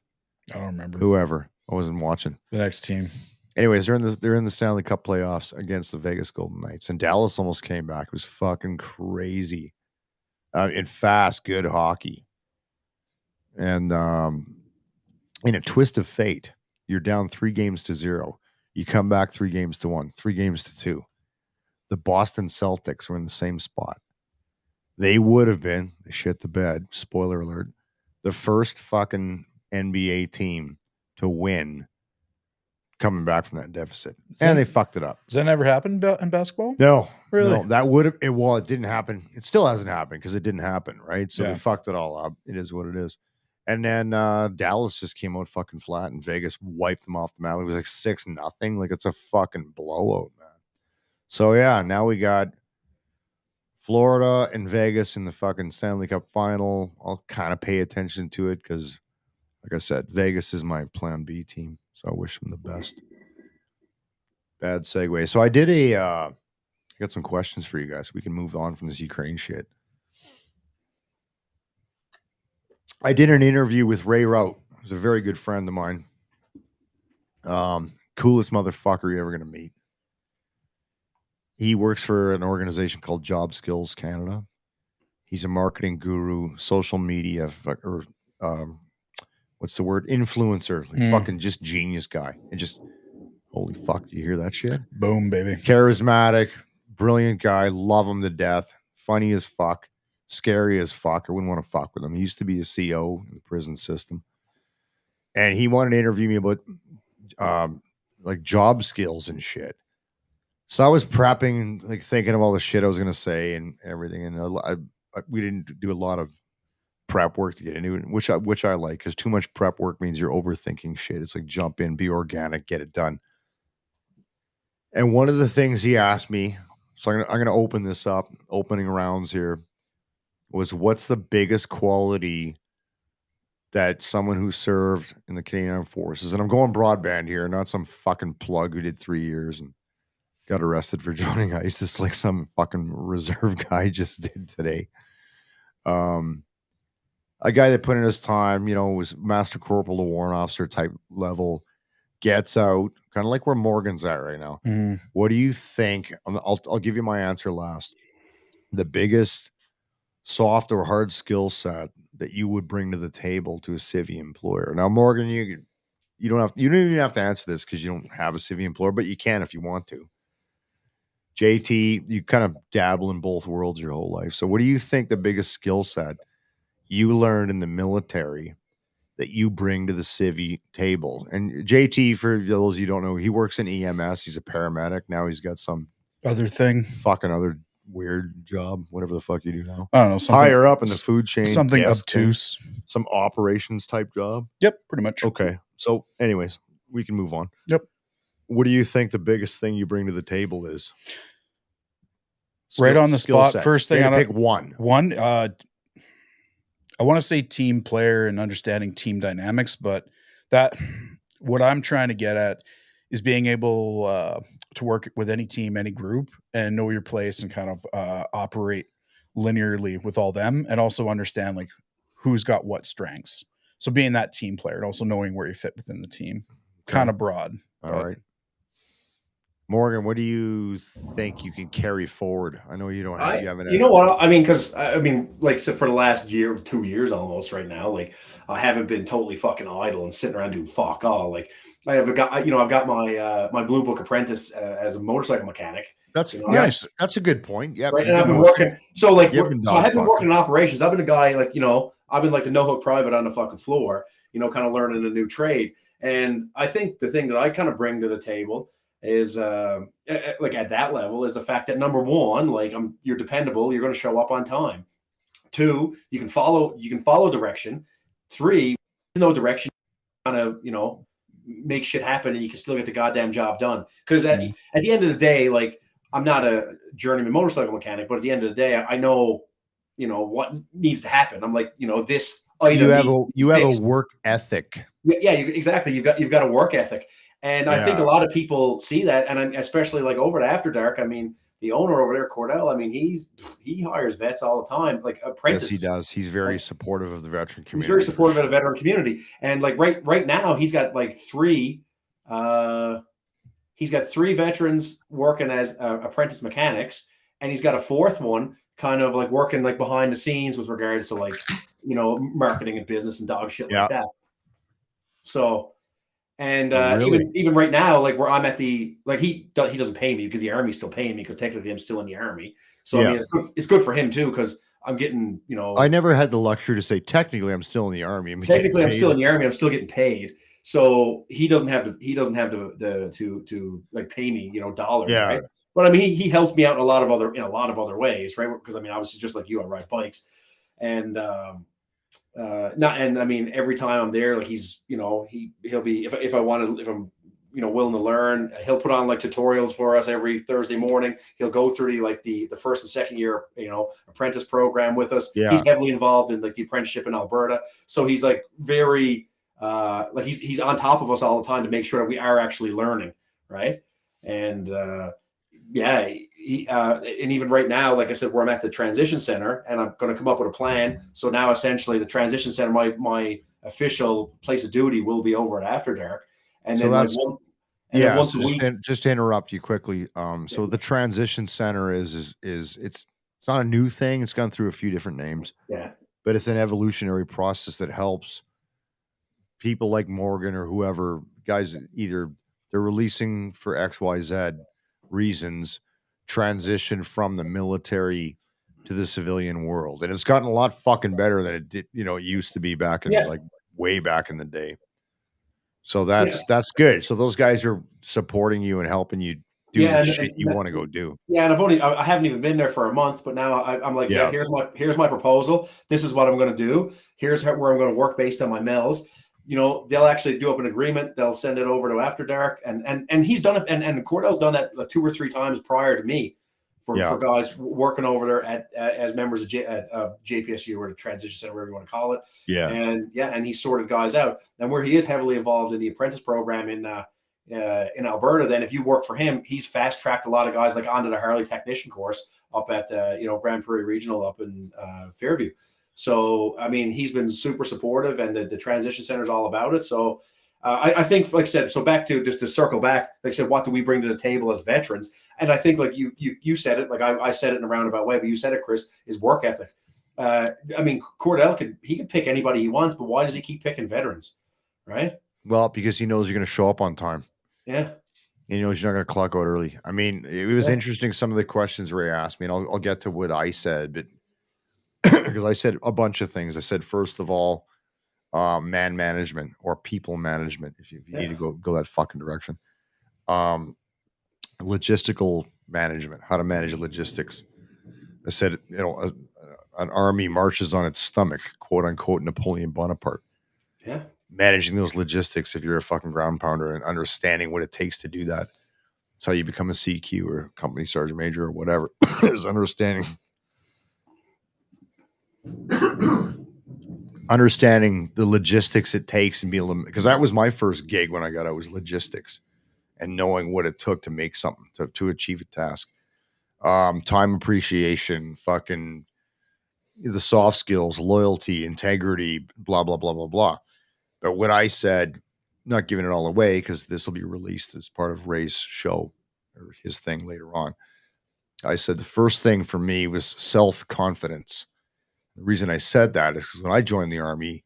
I don't remember. Whoever. I wasn't watching. The next team. Anyways, they're in the Stanley Cup playoffs against the Vegas Golden Knights, and Dallas almost came back. It was fucking crazy. In fast, good hockey. And in a twist of fate, you're down 3-0. You come back 3-1, 3-2. The Boston Celtics were in the same spot. They would have been, they shit the bed, spoiler alert, the first fucking NBA team to win coming back from that deficit. And they fucked it up. Does that never happen in basketball? No. Really? No, that would have, it didn't happen. It still hasn't happened because it didn't happen, right? So Yeah. they fucked it all up. It is what it is. And then Dallas just came out fucking flat and Vegas wiped them off the map. It was like 6-0. Like, it's a fucking blowout, man. So yeah, now we got Florida and Vegas in the fucking Stanley Cup final. I'll kind of pay attention to it because, like I said, Vegas is my plan B team. So I wish them the best. Bad segue. So I did I got some questions for you guys. We can move on from this Ukraine shit. I did an interview with Ray Rout. He's a very good friend of mine. Coolest motherfucker you're ever going to meet. He works for an organization called Job Skills Canada. He's a marketing guru, social media, or what's the word? Influencer. Like fucking just genius guy. And just, holy fuck, do you hear that shit? Boom, baby. Charismatic, brilliant guy. Love him to death. Funny as fuck. Scary as fuck. I wouldn't want to fuck with him. He used to be a CO in the prison system. And he wanted to interview me about like job skills and shit. So I was prepping, like thinking of all the shit I was going to say and everything. And we didn't do a lot of prep work to get into it, which I like, because too much prep work means you're overthinking shit. It's like jump in, be organic, get it done. And one of the things he asked me, so I'm going to open this up, opening rounds here, was what's the biggest quality that someone who served in the Canadian Armed Forces, and I'm going broadband here, not some fucking plug who did 3 years and got arrested for joining ISIS like some fucking reserve guy just did today. A guy that put in his time, was Master Corporal to Warrant Officer type level, gets out, kind of like where Morgan's at right now. Mm-hmm. What do you think? I'll give you my answer last. The biggest soft or hard skill set that you would bring to the table to a civvy employer? Now, Morgan, you don't even have to answer this because you don't have a civvy employer, but you can if you want to. JT, you kind of dabble in both worlds your whole life. So what do you think the biggest skill set you learned in the military that you bring to the civvy table? And JT, for those you don't know, he works in EMS. He's a paramedic. Now he's got some other thing, fucking other weird job, whatever the fuck you do now. I don't know, something higher up in the food chain, something obtuse, some operations type job. Yep, pretty much. Okay. So anyways, we can move on. Yep. What do you think the biggest thing you bring to the table is? Right on the spot. Set. First thing, I pick one. I want to say team player and understanding team dynamics, but what I'm trying to get at is being able to work with any team, any group, and know your place and kind of operate linearly with all them, and also understand like who's got what strengths. So being that team player and also knowing where you fit within the team, kind of broad. All right. Morgan, what do you think you can carry forward? I know you don't have. You know what? I mean, because like so for the last year, 2 years almost right now, like I haven't been totally fucking idle and sitting around doing fuck all. Like I've got my my Blue Book apprentice as a motorcycle mechanic. That's nice. That's a good point. Yeah. Right. And I've been working. So I have been working in operations. I've been a guy like I've been like the no hook private on the fucking floor. Kind of learning a new trade. And I think the thing that I kind of bring to the table is like at that level is the fact that number one, like you're dependable, you're going to show up on time. 2, you can follow direction. 3, no direction, kind of make shit happen and you can still get the goddamn job done. Because at the end of the day, like I'm not a journeyman motorcycle mechanic, but at the end of the day, I know what needs to happen. I'm like this item you have a work ethic. Yeah, exactly. You've got a work ethic. And I think a lot of people see that, and especially like over at After Dark. I mean, the owner over there, Cordell. I mean, he hires vets all the time, like apprentices. Yes, he does. He's very supportive of the veteran community. He's very supportive of the veteran community, and like right now, he's got like 3. He's got 3 veterans working as apprentice mechanics, and he's got a 4th one kind of like working like behind the scenes with regards to like marketing and business and dog shit like that. So. And even right now, like where I'm at he doesn't pay me because the Army's still paying me because technically I'm still in the Army. So I mean, it's good for him too because I'm getting I never had the luxury to say technically I'm still in the Army. Technically, I'm still in the Army. I'm still getting paid. So he doesn't have to like pay me dollars. Yeah. Right? But I mean, he helps me out in a lot of other ways, right? Because I mean, obviously, just like you, I ride bikes, and I mean, every time I'm there, like he's, he'll be, if I'm, willing to learn, he'll put on like tutorials for us every Thursday morning. He'll go through the first and second year, apprentice program with us. Yeah. He's heavily involved in like the apprenticeship in Alberta. So he's like very, like he's on top of us all the time to make sure that we are actually learning. Right. And, and even right now, like I said, where I'm at the transition center and I'm going to come up with a plan. So now essentially the transition center, my official place of duty will be over at After Dark. And so then that's, once a week. Just to interrupt you quickly. So the transition center is it's not a new thing. It's gone through a few different names. Yeah. But it's an evolutionary process that helps people like Morgan or whoever guys, either they're releasing for XYZ reasons, transition from the military to the civilian world. And it's gotten a lot fucking better than it did, it used to be back in like way back in the day. So that's good. So those guys are supporting you and helping you do the shit you want to go do. Yeah, and I haven't even been there for a month, but now I'm like, here's my proposal. This is what I'm going to do. Here's where I'm going to work based on my mills. They'll actually do up an agreement. They'll send it over to After Dark, and he's done it. And Cordell's done that 2 or 3 times prior to me for guys working over there as members of JPSU or the transition center, whatever you want to call it. Yeah, and he sorted guys out. And where he is heavily involved in the apprentice program in Alberta, then if you work for him, he's fast tracked a lot of guys like onto the Harley technician course up at Grand Prairie Regional up in Fairview. So, I mean, he's been super supportive and the transition center is all about it. So I think, like I said, so back to just to circle back, like I said, what do we bring to the table as veterans? And I think like you said it, like I said it in a roundabout way, but you said it, Chris, is work ethic. I mean, Cordell could pick anybody he wants, but why does he keep picking veterans, right? Well, because he knows you're going to show up on time. Yeah. He knows you're not going to clock out early. I mean, it was interesting, some of the questions Ray asked me, and I'll get to what I said, but because I said a bunch of things. I said, first of all, man management or people management, if you need to go that fucking direction. Logistical management, how to manage logistics. I said, an army marches on its stomach, quote unquote, Napoleon Bonaparte. Yeah. Managing those logistics, if you're a fucking ground pounder, and understanding what it takes to do that. That's how you become a CQ or company sergeant major or whatever, is understanding the logistics it takes and be able to, because that was my first gig when I got out, was logistics and knowing what it took to make something, to achieve a task. Time appreciation, fucking the soft skills, loyalty, integrity, blah, blah, blah, blah, blah. But what I said, not giving it all away, because this will be released as part of Ray's show or his thing later on. I said the first thing for me was self-confidence. The reason I said that is because when I joined the Army,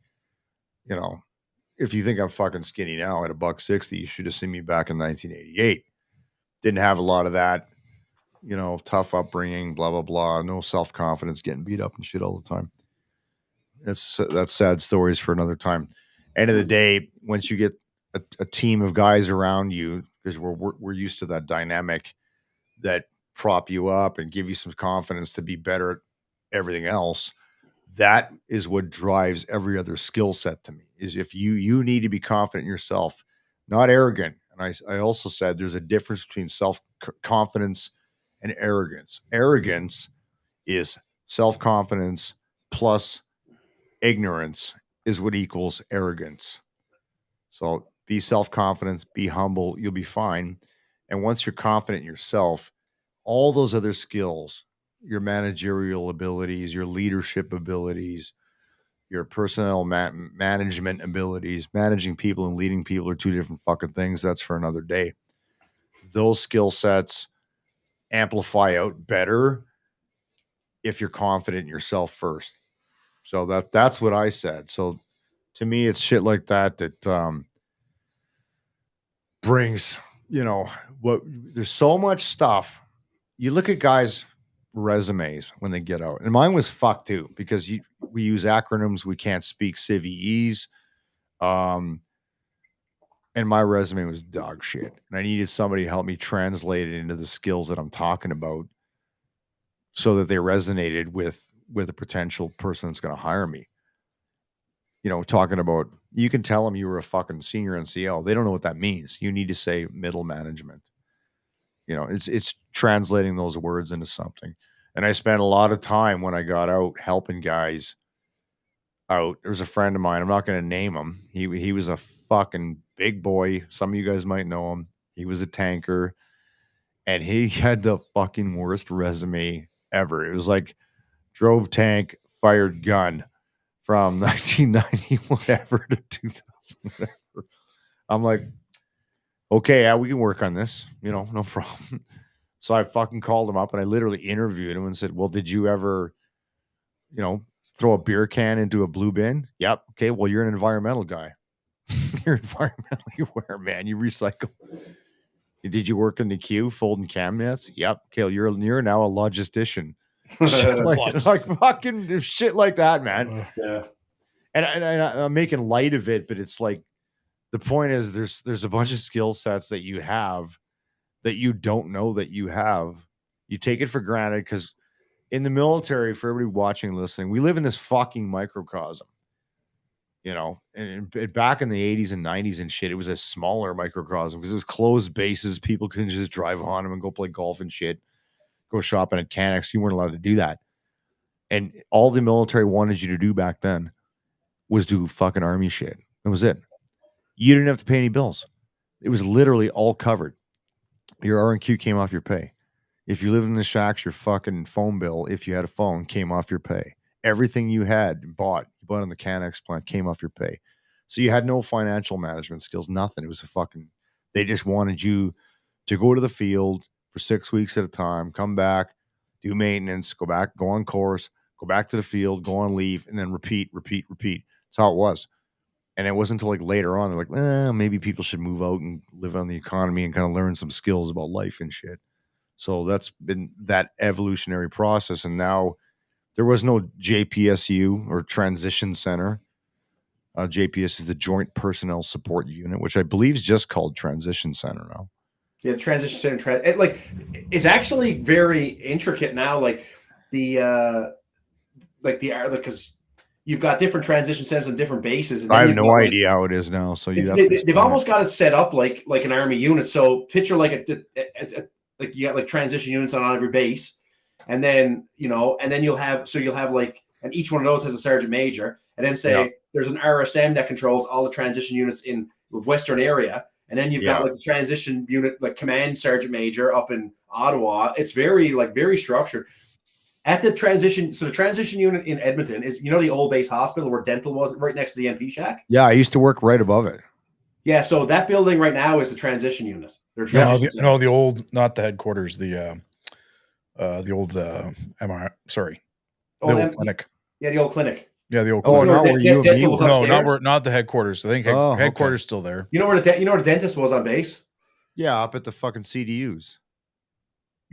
if you think I'm fucking skinny now at $160, you should have seen me back in 1988. Didn't have a lot of that, tough upbringing, blah, blah, blah. No self-confidence, getting beat up and shit all the time. That's sad stories for another time. End of the day, once you get a team of guys around you, because we're used to that dynamic that prop you up and give you some confidence to be better at everything else, that is what drives every other skill set to me. Is if you need to be confident in yourself, not arrogant. And I also said there's a difference between self-confidence and arrogance. Arrogance is self-confidence plus ignorance is what equals arrogance. So be self-confident, be humble, you'll be fine. And once you're confident in yourself, all those other skills, your managerial abilities, your leadership abilities, your personnel management abilities, managing people and leading people are two different fucking things. That's for another day. Those skill sets amplify out better if you're confident in yourself first. So that's what I said. So to me, it's shit like that brings, there's so much stuff. You look at guys' resumes when they get out, and mine was fucked too, because we use acronyms. We can't speak CVEs. And my resume was dog shit. And I needed somebody to help me translate it into the skills that I'm talking about so that they resonated with a potential person that's going to hire me. Talking about, you can tell them you were a fucking senior NCO. They don't know what that means. You need to say middle management. It's translating those words into something. And I spent a lot of time when I got out helping guys out. There was a friend of mine. I'm not going to name him. He was a fucking big boy. Some of you guys might know him. He was a tanker, and he had the fucking worst resume ever. It was like drove tank, fired gun from 1990 whatever to 2000 whatever. I'm like, okay, we can work on this. No problem. So I fucking called him up and I literally interviewed him and said, well, did you ever, throw a beer can into a blue bin? Yep. Okay. Well, you're an environmental guy. You're environmentally aware, man. You recycle. Did you work in the queue folding cabinets? Yep. Okay. You're now a logistician. like fucking shit like that, man. Yeah. And I'm making light of it, but it's like, the point is there's a bunch of skill sets that you have that you don't know that you have. You take it for granted because in the military, for everybody watching and listening, we live in this fucking microcosm, and back in the 80s and 90s and shit, it was a smaller microcosm because it was closed bases. People couldn't just drive on them and go play golf and shit, go shopping at Canucks. You weren't allowed to do that. And all the military wanted you to do back then was do fucking army shit. That was it. You didn't have to pay any bills. It was literally all covered. Your R&Q came off your pay. If you lived in the shacks, your fucking phone bill, if you had a phone, came off your pay. Everything you had you bought on the Canex plant came off your pay. So you had no financial management skills, nothing. It was they just wanted you to go to the field for 6 weeks at a time, come back, do maintenance, go back, go on course, go back to the field, go on leave, and then repeat. That's how it was. And it wasn't until like later on, they're like, maybe people should move out and live on the economy and kind of learn some skills about life and shit. So that's been that evolutionary process. And now there was no JPSU or transition center. JPS is the Joint Personnel Support Unit, which I believe is just called Transition Center now. Yeah, transition center. It's actually very intricate now. Like because you've got different transition centers and different bases. And I have no idea how it is now. So they've almost got it set up like an army unit. So picture like like you got like transition units on every base, and then you'll have like, and each one of those has a sergeant major, and then say there's an RSM that controls all the transition units in the western area, and then you've got like the transition unit like command sergeant major up in Ottawa. It's very structured. At the transition, so the transition unit in Edmonton is, the old base hospital where dental was, right next to the MP shack. Yeah, I used to work right above it. Yeah, so that building right now is the transition unit. The old, not the headquarters, the old MR. Sorry, the old clinic. Yeah, the old clinic. Yeah, the old clinic. Not where you was. No, not the headquarters. I think headquarters still there. You know where the dentist was on base? Yeah, up at the fucking CDUs.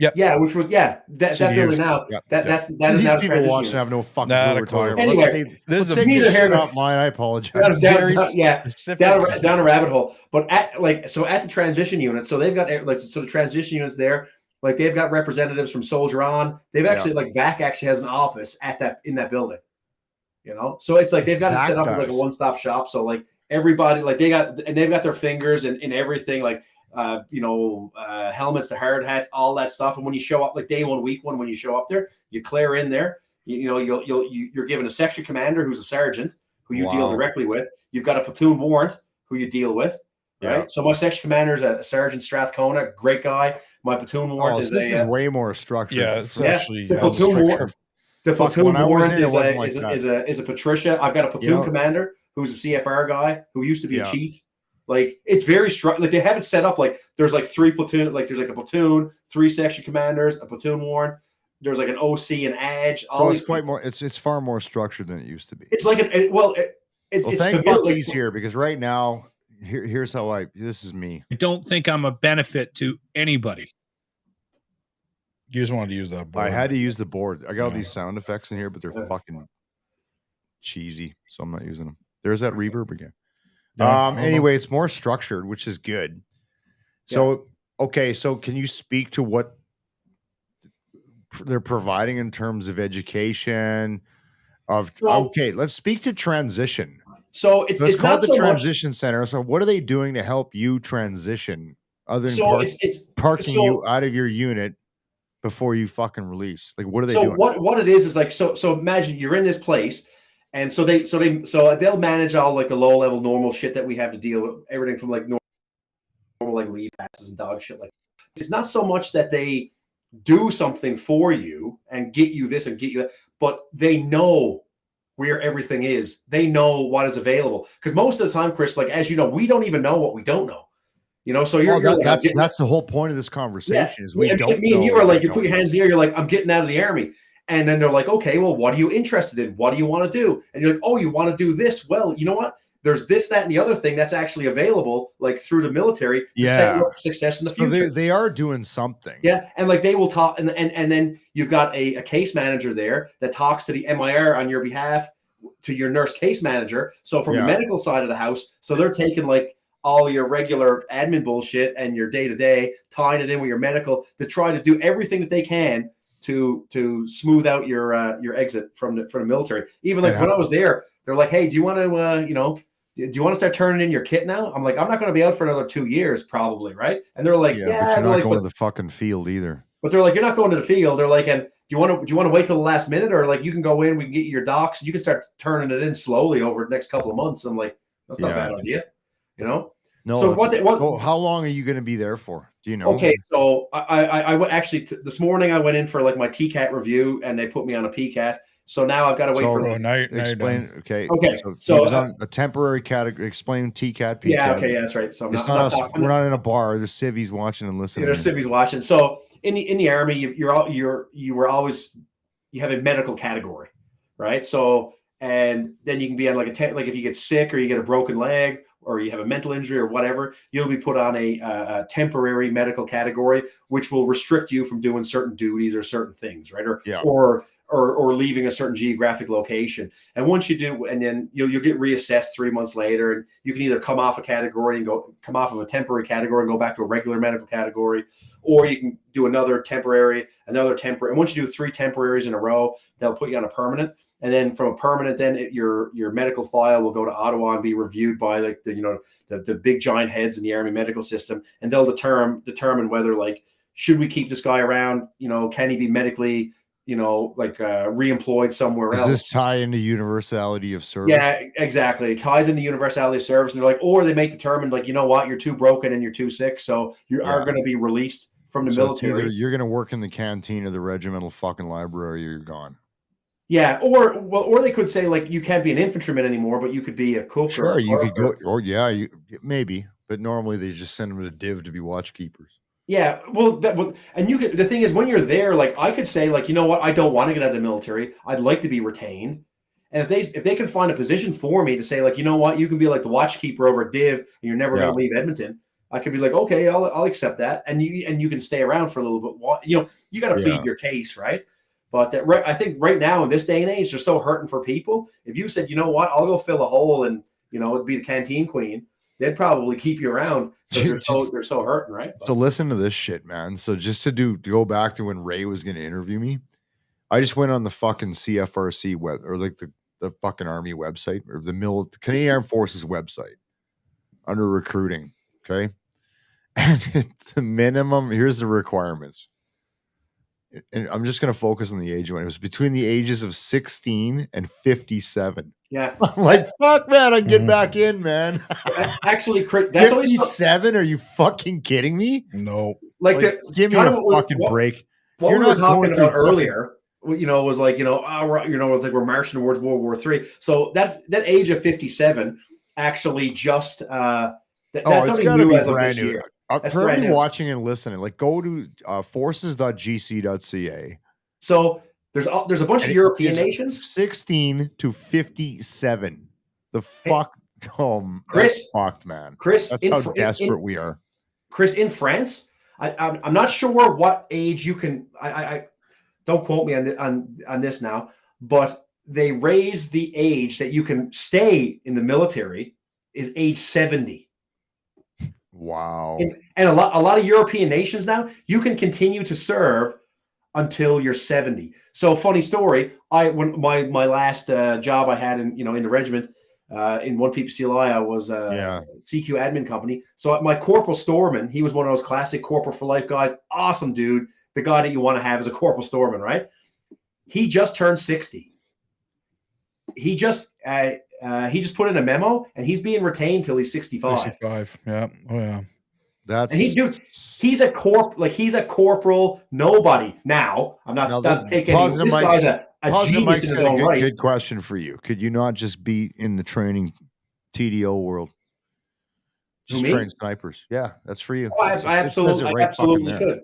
Yeah, which was that building now. That's these now people watching have no fucking clue. Anyway, this is a hair off mine. I apologize. Down a rabbit hole. But at the transition unit, so they've got the transition units there. Like they've got representatives from Soldier On. They've actually VAC actually has an office in that building. So it's like they've got it set up as like a one-stop shop. So like everybody, like they've got their fingers in everything, like helmets, the hard hats, all that stuff. And when you show up, like day one, week one, when you show up there, you clear in there. You're given a section commander who's a sergeant who you deal directly with. You've got a platoon warrant who you deal with. Right. Yeah. So my section commander is a Sergeant Strathcona, great guy. My platoon warrant is way more structured. Yeah, it's actually the platoon warrant. The platoon warrant is a Patricia. I've got a platoon commander who's a CFR guy who used to be a chief. Like it's very like they have it set up like there's like three platoon, like there's like a platoon, 3 section commanders, a platoon warrant. There's like an OC and ADG. It's quite more. It's far more structured than it used to be. It's like it's thank fuck he's here because right now. Here's how this is me. I don't think I'm a benefit to anybody. You just wanted to use that board. I had to use the board. I got all these sound effects in here, but they're fucking cheesy, so I'm not using them. There's that reverb again. Anyway, it's more structured, which is good. So, okay, so can you speak to what they're providing in terms of education? Let's speak to transition. So it's called the transition center. So what are they doing to help you transition other than parking you out of your unit before you fucking release? Like what are they doing? So what it is like so imagine you're in this place and so they'll manage all like the low level normal shit that we have to deal with, everything from like normal like leave passes and dog shit like that. It's not so much that they do something for you and get you this and get you that, but they know where everything is. They know what is available. Because most of the time, Chris, like as you know, we don't even know what we don't know. So that's the whole point of this conversation is we don't know. Me and you are like, you put your hands in the air, you're like, I'm getting out of the army. And then they're like, okay, well, what are you interested in? What do you want to do? And you're like, oh, you want to do this? Well, you know what? There's this, that, and the other thing that's actually available, like through the military, to set you up for success in the future. So they are doing something. Yeah, and like they will talk, and then you've got a case manager there that talks to the MIR on your behalf, to your nurse case manager. So from the medical side of the house, so they're taking like all your regular admin bullshit and your day-to-day, tying it in with your medical to try to do everything that they can to smooth out your exit from the military. Even like when I was there, they're like, hey, do you want to do you want to start turning in your kit now? I'm like, I'm not going to be out for another 2 years probably, right? And they're like, but you're not going to the fucking field either. But they're like, you're not going to the field. They're like, and do you want to wait till the last minute, or like you can go in, we can get you your docs, you can start turning it in slowly over the next couple of months. I'm like, that's not a bad idea, No. So how long are you going to be there for? Do you know? Okay, so I went actually this morning. I went in for like my TCAT review, and they put me on a PCAT. So now I've got to wait for explain. Okay. So it's on a temporary category. Explain TCAT. PCAT. Yeah. Okay. Yeah, that's right. So it's not us. We're not in a bar. There's civvies watching and listening. There's civvies watching. So in the army, you have a medical category. right? So, and then you can be on like like if you get sick or you get a broken leg or you have a mental injury or whatever, you'll be put on a temporary medical category, which will restrict you from doing certain duties or certain things, right? Or leaving a certain geographic location. And once you do, and then you'll get reassessed 3 months later, and you can either come off a category and come off of a temporary category and go back to a regular medical category, or you can do another temporary. And once you do 3 temporaries in a row, they'll put you on a permanent. And then from a permanent, then your medical file will go to Ottawa and be reviewed by like the big giant heads in the Army medical system, and they'll determine whether like should we keep this guy around? Can he be medically re-employed somewhere else? Does this tie into universality of service? Yeah, exactly. It ties into universality of service, and they're like, or they may determine like, you know what, you're too broken and you're too sick, so you are going to be released from the military. Either you're going to work in the canteen or the regimental fucking library, or you're gone. Yeah, or they could say like you can't be an infantryman anymore, but you could be a cook. Sure, you could go, or maybe, but normally they just send them to div to be watchkeepers. Yeah, and you could. The thing is, when you're there, like I could say, like, you know what, I don't want to get out of the military. I'd like to be retained, and if they can find a position for me to say, like, you know what, you can be like the watchkeeper over at div, and you're never going to leave Edmonton. I could be like, okay, I'll accept that, and you can stay around for a little bit. You got to plead your case, right? But I think right now in this day and age, they're so hurting for people. If you said, you know what, I'll go fill a hole and it'd be the canteen queen, they'd probably keep you around because they're so hurting, right? So listen to this shit, man. So just to go back to when Ray was going to interview me, I just went on the fucking CFRC web, or like the fucking Army website, or the Canadian Armed Forces website under recruiting. Okay, and the minimum, here's the requirements. And I'm just going to focus on the age one. It was between the ages of 16 and 57. Yeah. I'm like, fuck, man, I can get back in, man. Actually, that's 57? Are you fucking kidding me? No. Like give me a fucking break. What You're we were talking about earlier, was like, it's like we're marching towards World War III. So that age of 57 actually just that's it's only new as of this new. year. For everybody watching and listening, like go to forces.gc.ca. So there's a bunch of European nations. 16 to 57. The fuck, Chris, that's fucked, man. Chris, that's how desperate we are. Chris, in France, I'm not sure what age you can. I don't quote me on this now, but they raised the age that you can stay in the military is age 70. Wow. And a lot of European nations now, you can continue to serve until you're 70. So funny story, when my last job I had in the regiment in 1 PPCLI, I was CQ admin company. So my Corporal Storman, he was one of those classic corporal for life guys. Awesome dude. The guy that you want to have as a Corporal Storman, right? He just turned 60. He just put in a memo, and he's being retained till he's 65. 65, yeah. Oh yeah. He's a corporal nobody. Now, I'm not taking this guy's a genius in his own right. Good question for you. Could you not just be in the training TDO world? Just train snipers. Yeah, that's for you. Oh, I absolutely could.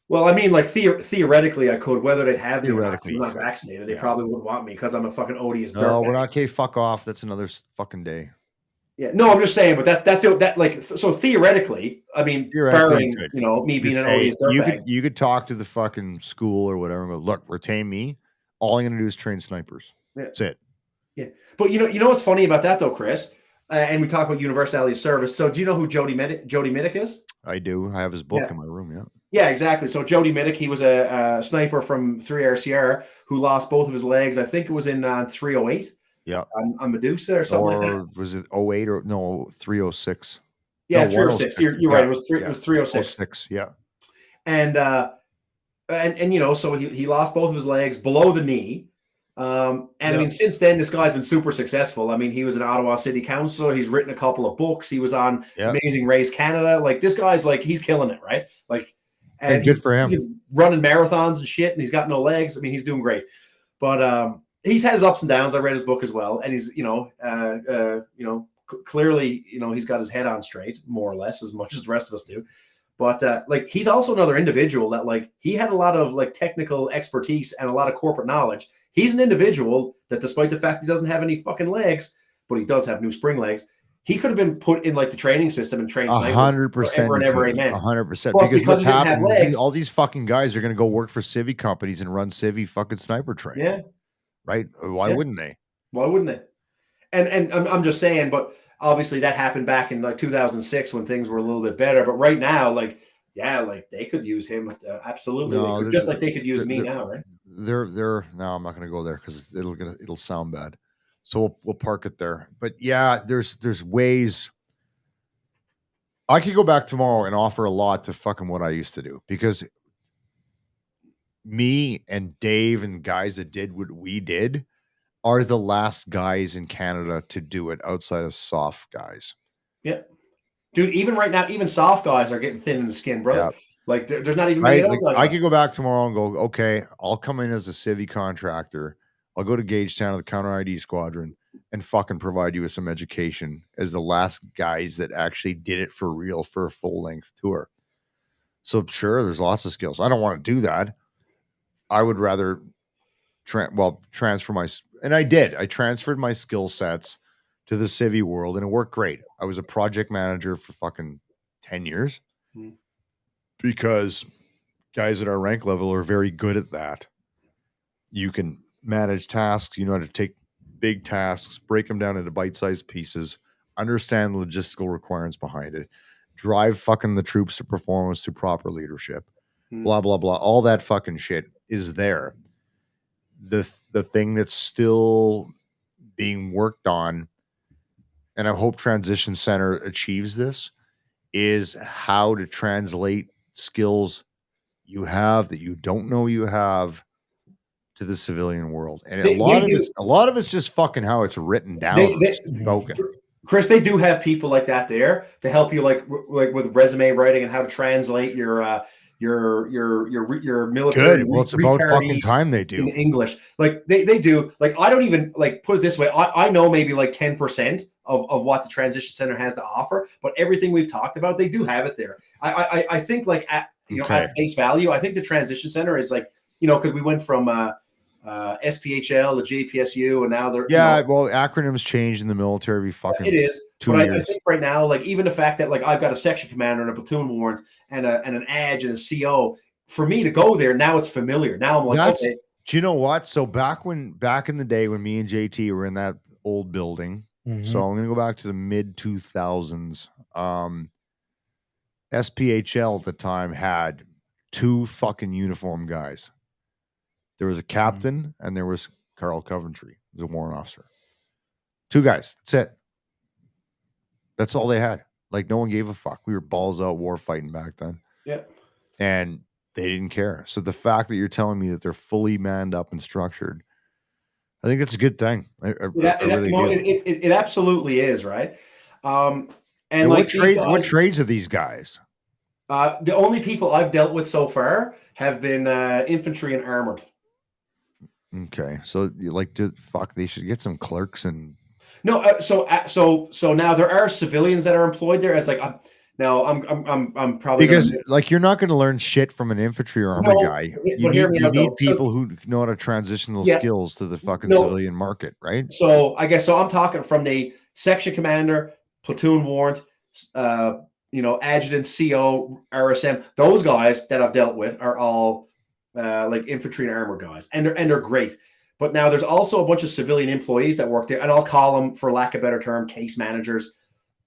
Well, I mean, like theoretically, I could. Whether they'd have me or not, I'm not vaccinated. They probably wouldn't want me because I'm a fucking odious. No, we're not. Okay, fuck off. That's another fucking day. Yeah, no, I'm just saying, but so theoretically, I mean, barring me being an odious dirtbag, you could talk to the fucking school or whatever and go, look, retain me. All I'm going to do is train snipers. Yeah. That's it. Yeah, but you know what's funny about that though, Chris? And we talk about universality of service. So do you know who Jody Middick is? I do. I have his book in my room. Yeah. Yeah, exactly. So Jody Middick, he was a sniper from 3RCR who lost both of his legs. I think it was in 308. Yeah. On Medusa or something like that. Or was it 08 or no 306? Yeah, 306. You're right. It was 306. 06, yeah. And so he lost both of his legs below the knee. I mean, since then, this guy's been super successful. I mean, he was an Ottawa City Councilor. He's written a couple of books. He was on Amazing Race Canada. Like, this guy's like, he's killing it, right? Like, and good for him. He's running marathons and shit, and he's got no legs. I mean, he's doing great. But he's had his ups and downs. I read his book as well, and he's clearly he's got his head on straight, more or less, as much as the rest of us do. But like, he's also another individual that like he had a lot of like technical expertise and a lot of corporate knowledge. He's an individual that, despite the fact he doesn't have any fucking legs, but he does have new spring legs, he could have been put in like the training system and trained snipers 100%. forever and ever, amen. 100%. But Because what's he didn't have happening is legs, all these fucking guys are going to go work for civvy companies and run civvy fucking sniper training. yeah, Right? Why wouldn't they? why wouldn't they? And I'm just saying, but obviously that happened back in like 2006 when things were a little bit better. But right now, like, yeah, like they could use him. Absolutely. No, just like they could use me now, right? They're no, I'm not going to go there because it'll sound bad. So we'll park it there. But yeah, there's ways. I could go back tomorrow and offer a lot to fucking what I used to do, because me and Dave and guys that did what we did are the last guys in Canada to do it outside of soft guys. Yeah. Dude, even right now, even soft guys are getting thin in the skin, brother. Yeah. Like there's not even right. Like, I could go back tomorrow and go, okay, I'll come in as a civvy contractor. I'll go to Gagetown to the counter ID squadron and fucking provide you with some education as the last guys that actually did it for real for a full length tour. So sure, there's lots of skills. I don't want to do that. I would rather transfer my, and I did. I transferred my skill sets to the civvy world, and it worked great. I was a project manager for fucking 10 years because guys at our rank level are very good at that. You can manage tasks. You know how to take big tasks, break them down into bite-sized pieces, understand the logistical requirements behind it, drive fucking the troops to performance through proper leadership, blah, blah, blah. All that fucking shit is there. The thing that's still being worked on, and I hope Transition Center achieves this, is how to translate skills you have that you don't know you have to the civilian world. And a lot of it's just fucking how it's written down, spoken. Chris, they do have people like that there to help you, like with resume writing and how to translate your military. Good. Well, it's about fucking time they do in English. Like they do. Like I don't even like put it this way. I know maybe like 10% of what the Transition Center has to offer, but everything we've talked about, they do have it there. I think like at face value, I think the Transition Center is like, because we went from SPHL to JPSU, and now they're well, acronyms change in the military every fucking it is 2 but years. I think right now, like even the fact that like I've got a section commander and a platoon warrant and an ADJ and a CO, for me to go there now, it's familiar. Now I'm like, okay. Do you know what? So back in the day when me and JT were in that old building, so I'm gonna go back to the mid 2000s. SPHL at the time had 2 fucking uniform guys. There was a captain and there was Carl Coventry, the warrant officer. 2 guys. That's it. That's all they had. Like no one gave a fuck. We were balls out war fighting back then. Yeah. And they didn't care. So the fact that you're telling me that they're fully manned up and structured, I think it's a good thing. I really do. It absolutely is, right? And like what trades are these guys? The only people I've dealt with so far have been infantry and armored. Okay, so you like to fuck? They should get some clerks and no. So now there are civilians that are employed there as like I'm probably because like you're not going to learn shit from an infantry or army guy. You need people who know how to transition those skills to the fucking civilian market, right? So I guess I'm talking from the section commander, platoon warrant, adjutant, CO, RSM. Those guys that I've dealt with are all like infantry and armor guys, and they're great. But now there's also a bunch of civilian employees that work there, and I'll call them, for lack of a better term, case managers.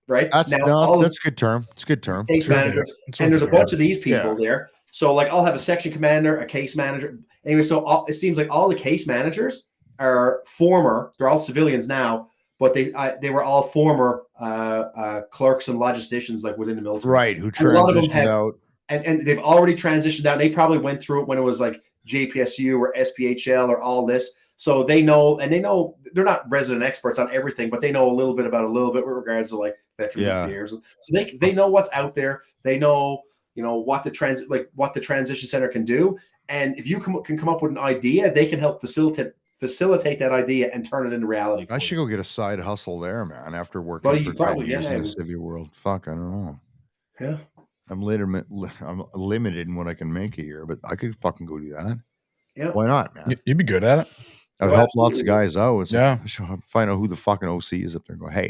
Right? That's a good term. It's a good term. Case managers, and there's a bunch of these people there. So like I'll have a section commander, a case manager. Anyway, so it seems like all the case managers are they're all civilians now, but they were all former clerks and logisticians like within the military. Right, who transitioned out. And they've already transitioned out. They probably went through it when it was like JPSU or SPHL or all this. So they know they're not resident experts on everything, but they know a little bit with regards to like Veterans Affairs. So they know what's out there. They know, what the Transition Center can do. And if you can come up with an idea, they can help facilitate that idea and turn it into reality. I should go get a side hustle there, man, after working for 10 years in the civvy world. Fuck, I don't know. Yeah. I'm limited in what I can make a year, but I could fucking go do that. Yeah. Why not, man? You'd be good at it. I've helped lots of guys out. It's Yeah. find out who the fucking OC is up there and go, hey,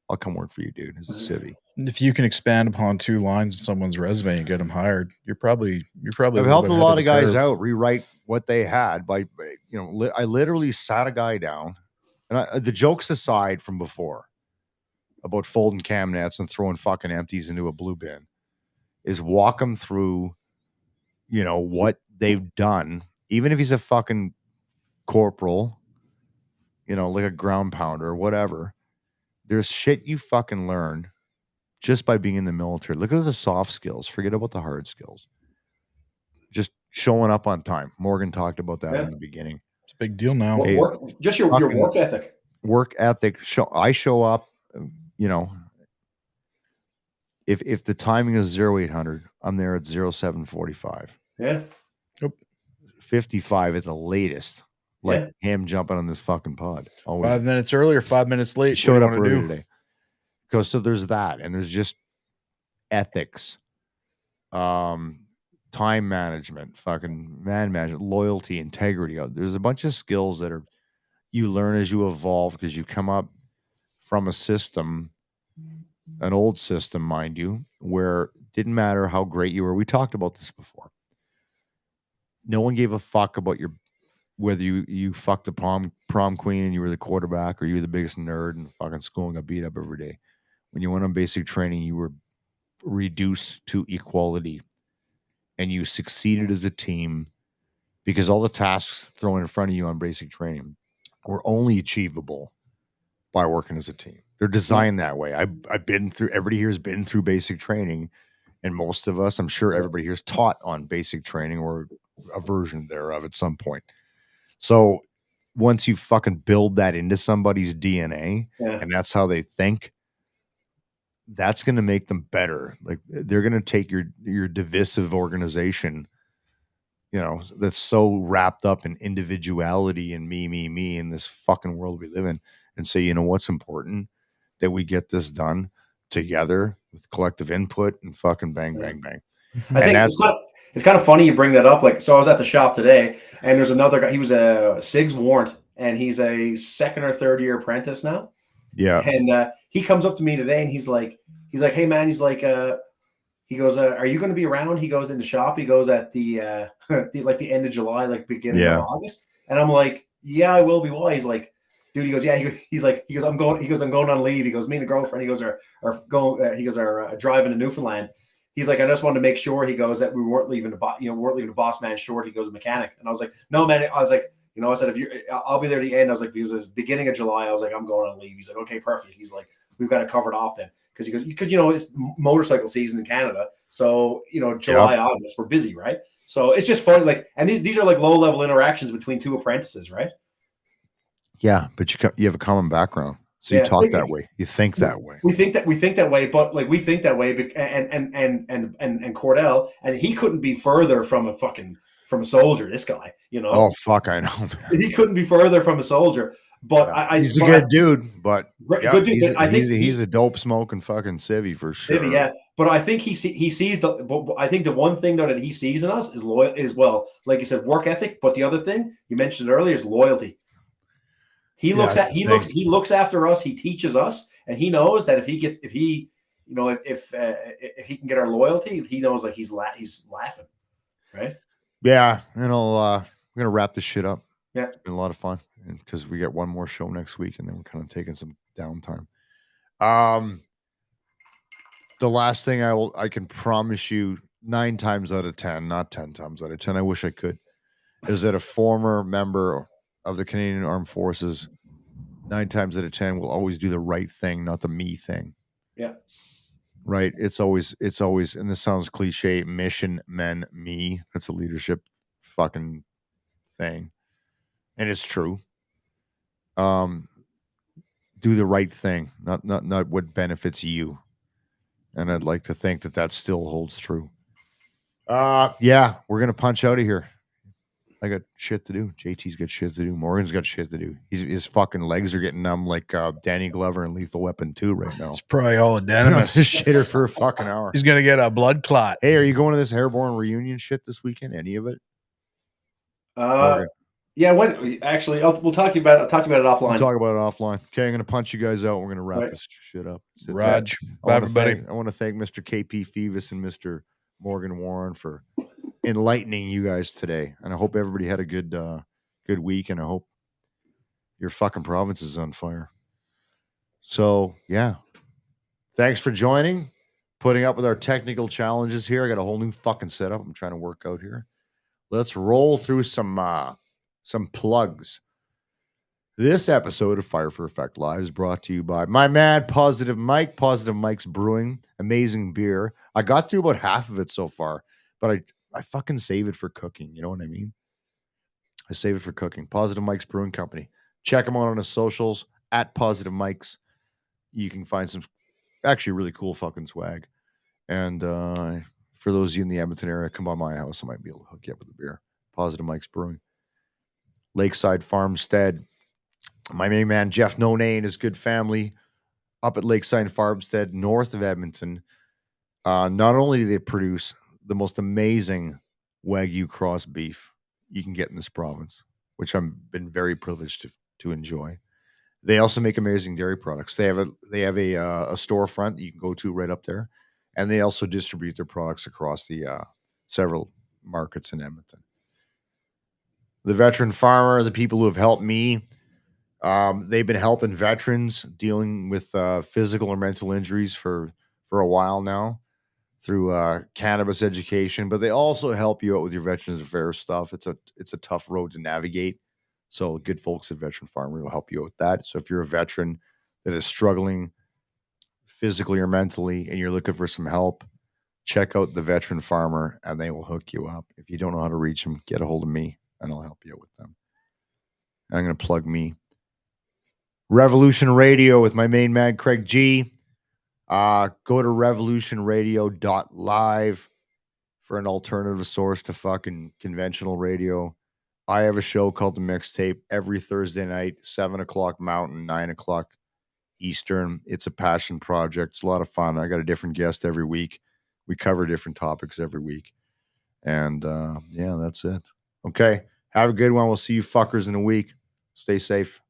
I'll come work for you, dude. It's a civvy. If you can expand upon 2 lines in someone's resume and get them hired, you're probably. I've helped a lot of guys out rewrite what they had by, I literally sat a guy down, and the jokes aside from before about folding cam nets and throwing fucking empties into a blue bin, is walk them through, what they've done, even if he's a fucking corporal, like a ground pounder or whatever. There's shit you fucking learn just by being in the military. Look at the soft skills. Forget about the hard skills. Just showing up on time. Morgan talked about that in the beginning. It's a big deal now. Just your work ethic. Work ethic. I show up, if the timing is 0800, I'm there at 0745. Yeah. Yep. 55 at the latest. Like him jumping on this fucking pod. Always. 5 minutes early or 5 minutes late. Showed up early today. So there's that, and there's just ethics, time management, fucking man management, loyalty, integrity. There's a bunch of skills that you learn as you evolve, because you come up from a system, an old system, mind you, where it didn't matter how great you were. We talked about this before. No one gave a fuck about whether you fucked the prom queen and you were the quarterback, or you were the biggest nerd in fucking school and got beat up every day. When you went on basic training, you were reduced to equality, and you succeeded as a team, because all the tasks thrown in front of you on basic training were only achievable by working as a team. They're designed that way. Everybody here has been through basic training, and most of us, I'm sure everybody here is taught on basic training or a version thereof at some point. So once you fucking build that into somebody's DNA, and that's how they think, that's going to make them better. Like, they're going to take your divisive organization, that's so wrapped up in individuality and me in this fucking world we live in, and say, what's important? That we get this done together with collective input and fucking bang, bang, bang. I think it's kind of funny you bring that up. Like, so I was at the shop today, and there's another guy. He was a SIGs warrant, and he's a 2nd or 3rd year apprentice now. Yeah. And he comes up to me today, and he's like, hey man, he's like, he goes, are you going to be around? He goes in the shop. He goes at the the end of July, like beginning of August. And I'm like, yeah, I will be. Why? He's like, dude. He goes, yeah. He goes, I'm going on leave. He goes, me and the girlfriend. He goes, are driving to Newfoundland. He's like, I just wanted to make sure. He goes, that we weren't leaving the boss man short. He goes, a mechanic. And I was like, no man. I was like, I said, I'll be there at the end. I was like, because it's beginning of July. I was like, I'm going on leave. He's like, okay, perfect. He's like, we've got it covered off then. Because it's motorcycle season in Canada. So, July, August, we're busy, right? So it's just funny. Like, and these are like low level interactions between 2 apprentices, right? Yeah. But you have a common background. So you talk that way. You think that way. We think that way, but like we think that way. And Cordell, and he couldn't be further from a soldier. This guy, Oh fuck, I know. Man. He couldn't be further from a soldier. But he's a good dude. But good dude. He's a dope smoking fucking civvy for sure. Civvy, yeah. But I think he sees I think the one thing though that he sees in us is like you said, work ethic. But the other thing you mentioned earlier is loyalty. He looks after us. He teaches us, and he knows that if he can get our loyalty, he knows like he's laughing, right? Yeah, and we're gonna wrap this shit up. Yeah, it's been a lot of fun, because we got one more show next week, and then we're kind of taking some downtime. The last thing I can promise you, 9 times out of 10, not 10 times out of 10, I wish I could, is that a former member of the Canadian Armed Forces, 9 times out of 10 will always do the right thing, not the me thing. Yeah. Right. It's always, and this sounds cliche, mission, men, me. That's a leadership fucking thing. And it's true. Do the right thing, not what benefits you. And I'd like to think that still holds true. Yeah, we're going to punch out of here. I got shit to do. JT's got shit to do. Morgan's got shit to do. His fucking legs are getting numb like Danny Glover in Lethal Weapon 2 right now. It's probably all adenomous. Shitter for a fucking hour. He's going to get a blood clot. Hey, are you going to this Airborne reunion shit this weekend? Any of it? No, Yeah, when actually, we'll talk to you about it. I'll talk to you about it offline. We'll talk about it offline. Okay, I'm gonna punch you guys out. We're gonna wrap this shit up. Raj, bye everybody. I want to thank Mr. KP Phoebus and Mr. Morgan Warren for enlightening you guys today, and I hope everybody had a good week, and I hope your fucking province is on fire. So yeah, thanks for joining, putting up with our technical challenges here. I got a whole new fucking setup I'm trying to work out here. Let's roll through some plugs. This episode of Fire for Effect Live is brought to you by my mad Positive Mike, Positive Mike's Brewing, amazing beer. I got through about half of it so far, but I fucking save it for cooking. You know what I mean? I save it for cooking. Positive Mike's Brewing Company. Check them out on his socials at Positive Mike's. You can find some actually really cool fucking swag. And for those of you in the Edmonton area, come by my house. I might be able to hook you up with a beer. Positive Mike's Brewing. Lakeside Farmstead. My main man, Jeff Nonay, and his good family up at Lakeside Farmstead, north of Edmonton. Not only do they produce the most amazing Wagyu cross beef you can get in this province, which I've been very privileged to enjoy. They also make amazing dairy products. They have a storefront that you can go to right up there, and they also distribute their products across the several markets in Edmonton. The Veteran Farmer, the people who have helped me, they've been helping veterans dealing with physical or mental injuries for a while now through cannabis education, but they also help you out with your Veterans Affairs stuff. It's a tough road to navigate. So good folks at Veteran Farmer will help you out with that. So if you're a veteran that is struggling physically or mentally and you're looking for some help, check out the Veteran Farmer and they will hook you up. If you don't know how to reach them, get a hold of me and I'll help you out with them. I'm going to plug me. Revolution Radio with my main man, Craig G. Go to revolutionradio.live for an alternative source to fucking conventional radio. I have a show called The Mixtape every Thursday night, 7 o'clock Mountain, 9 o'clock Eastern. It's a passion project. It's a lot of fun. I got a different guest every week. We cover different topics every week. And yeah, that's it. Okay. Have a good one. We'll see you fuckers in a week. Stay safe.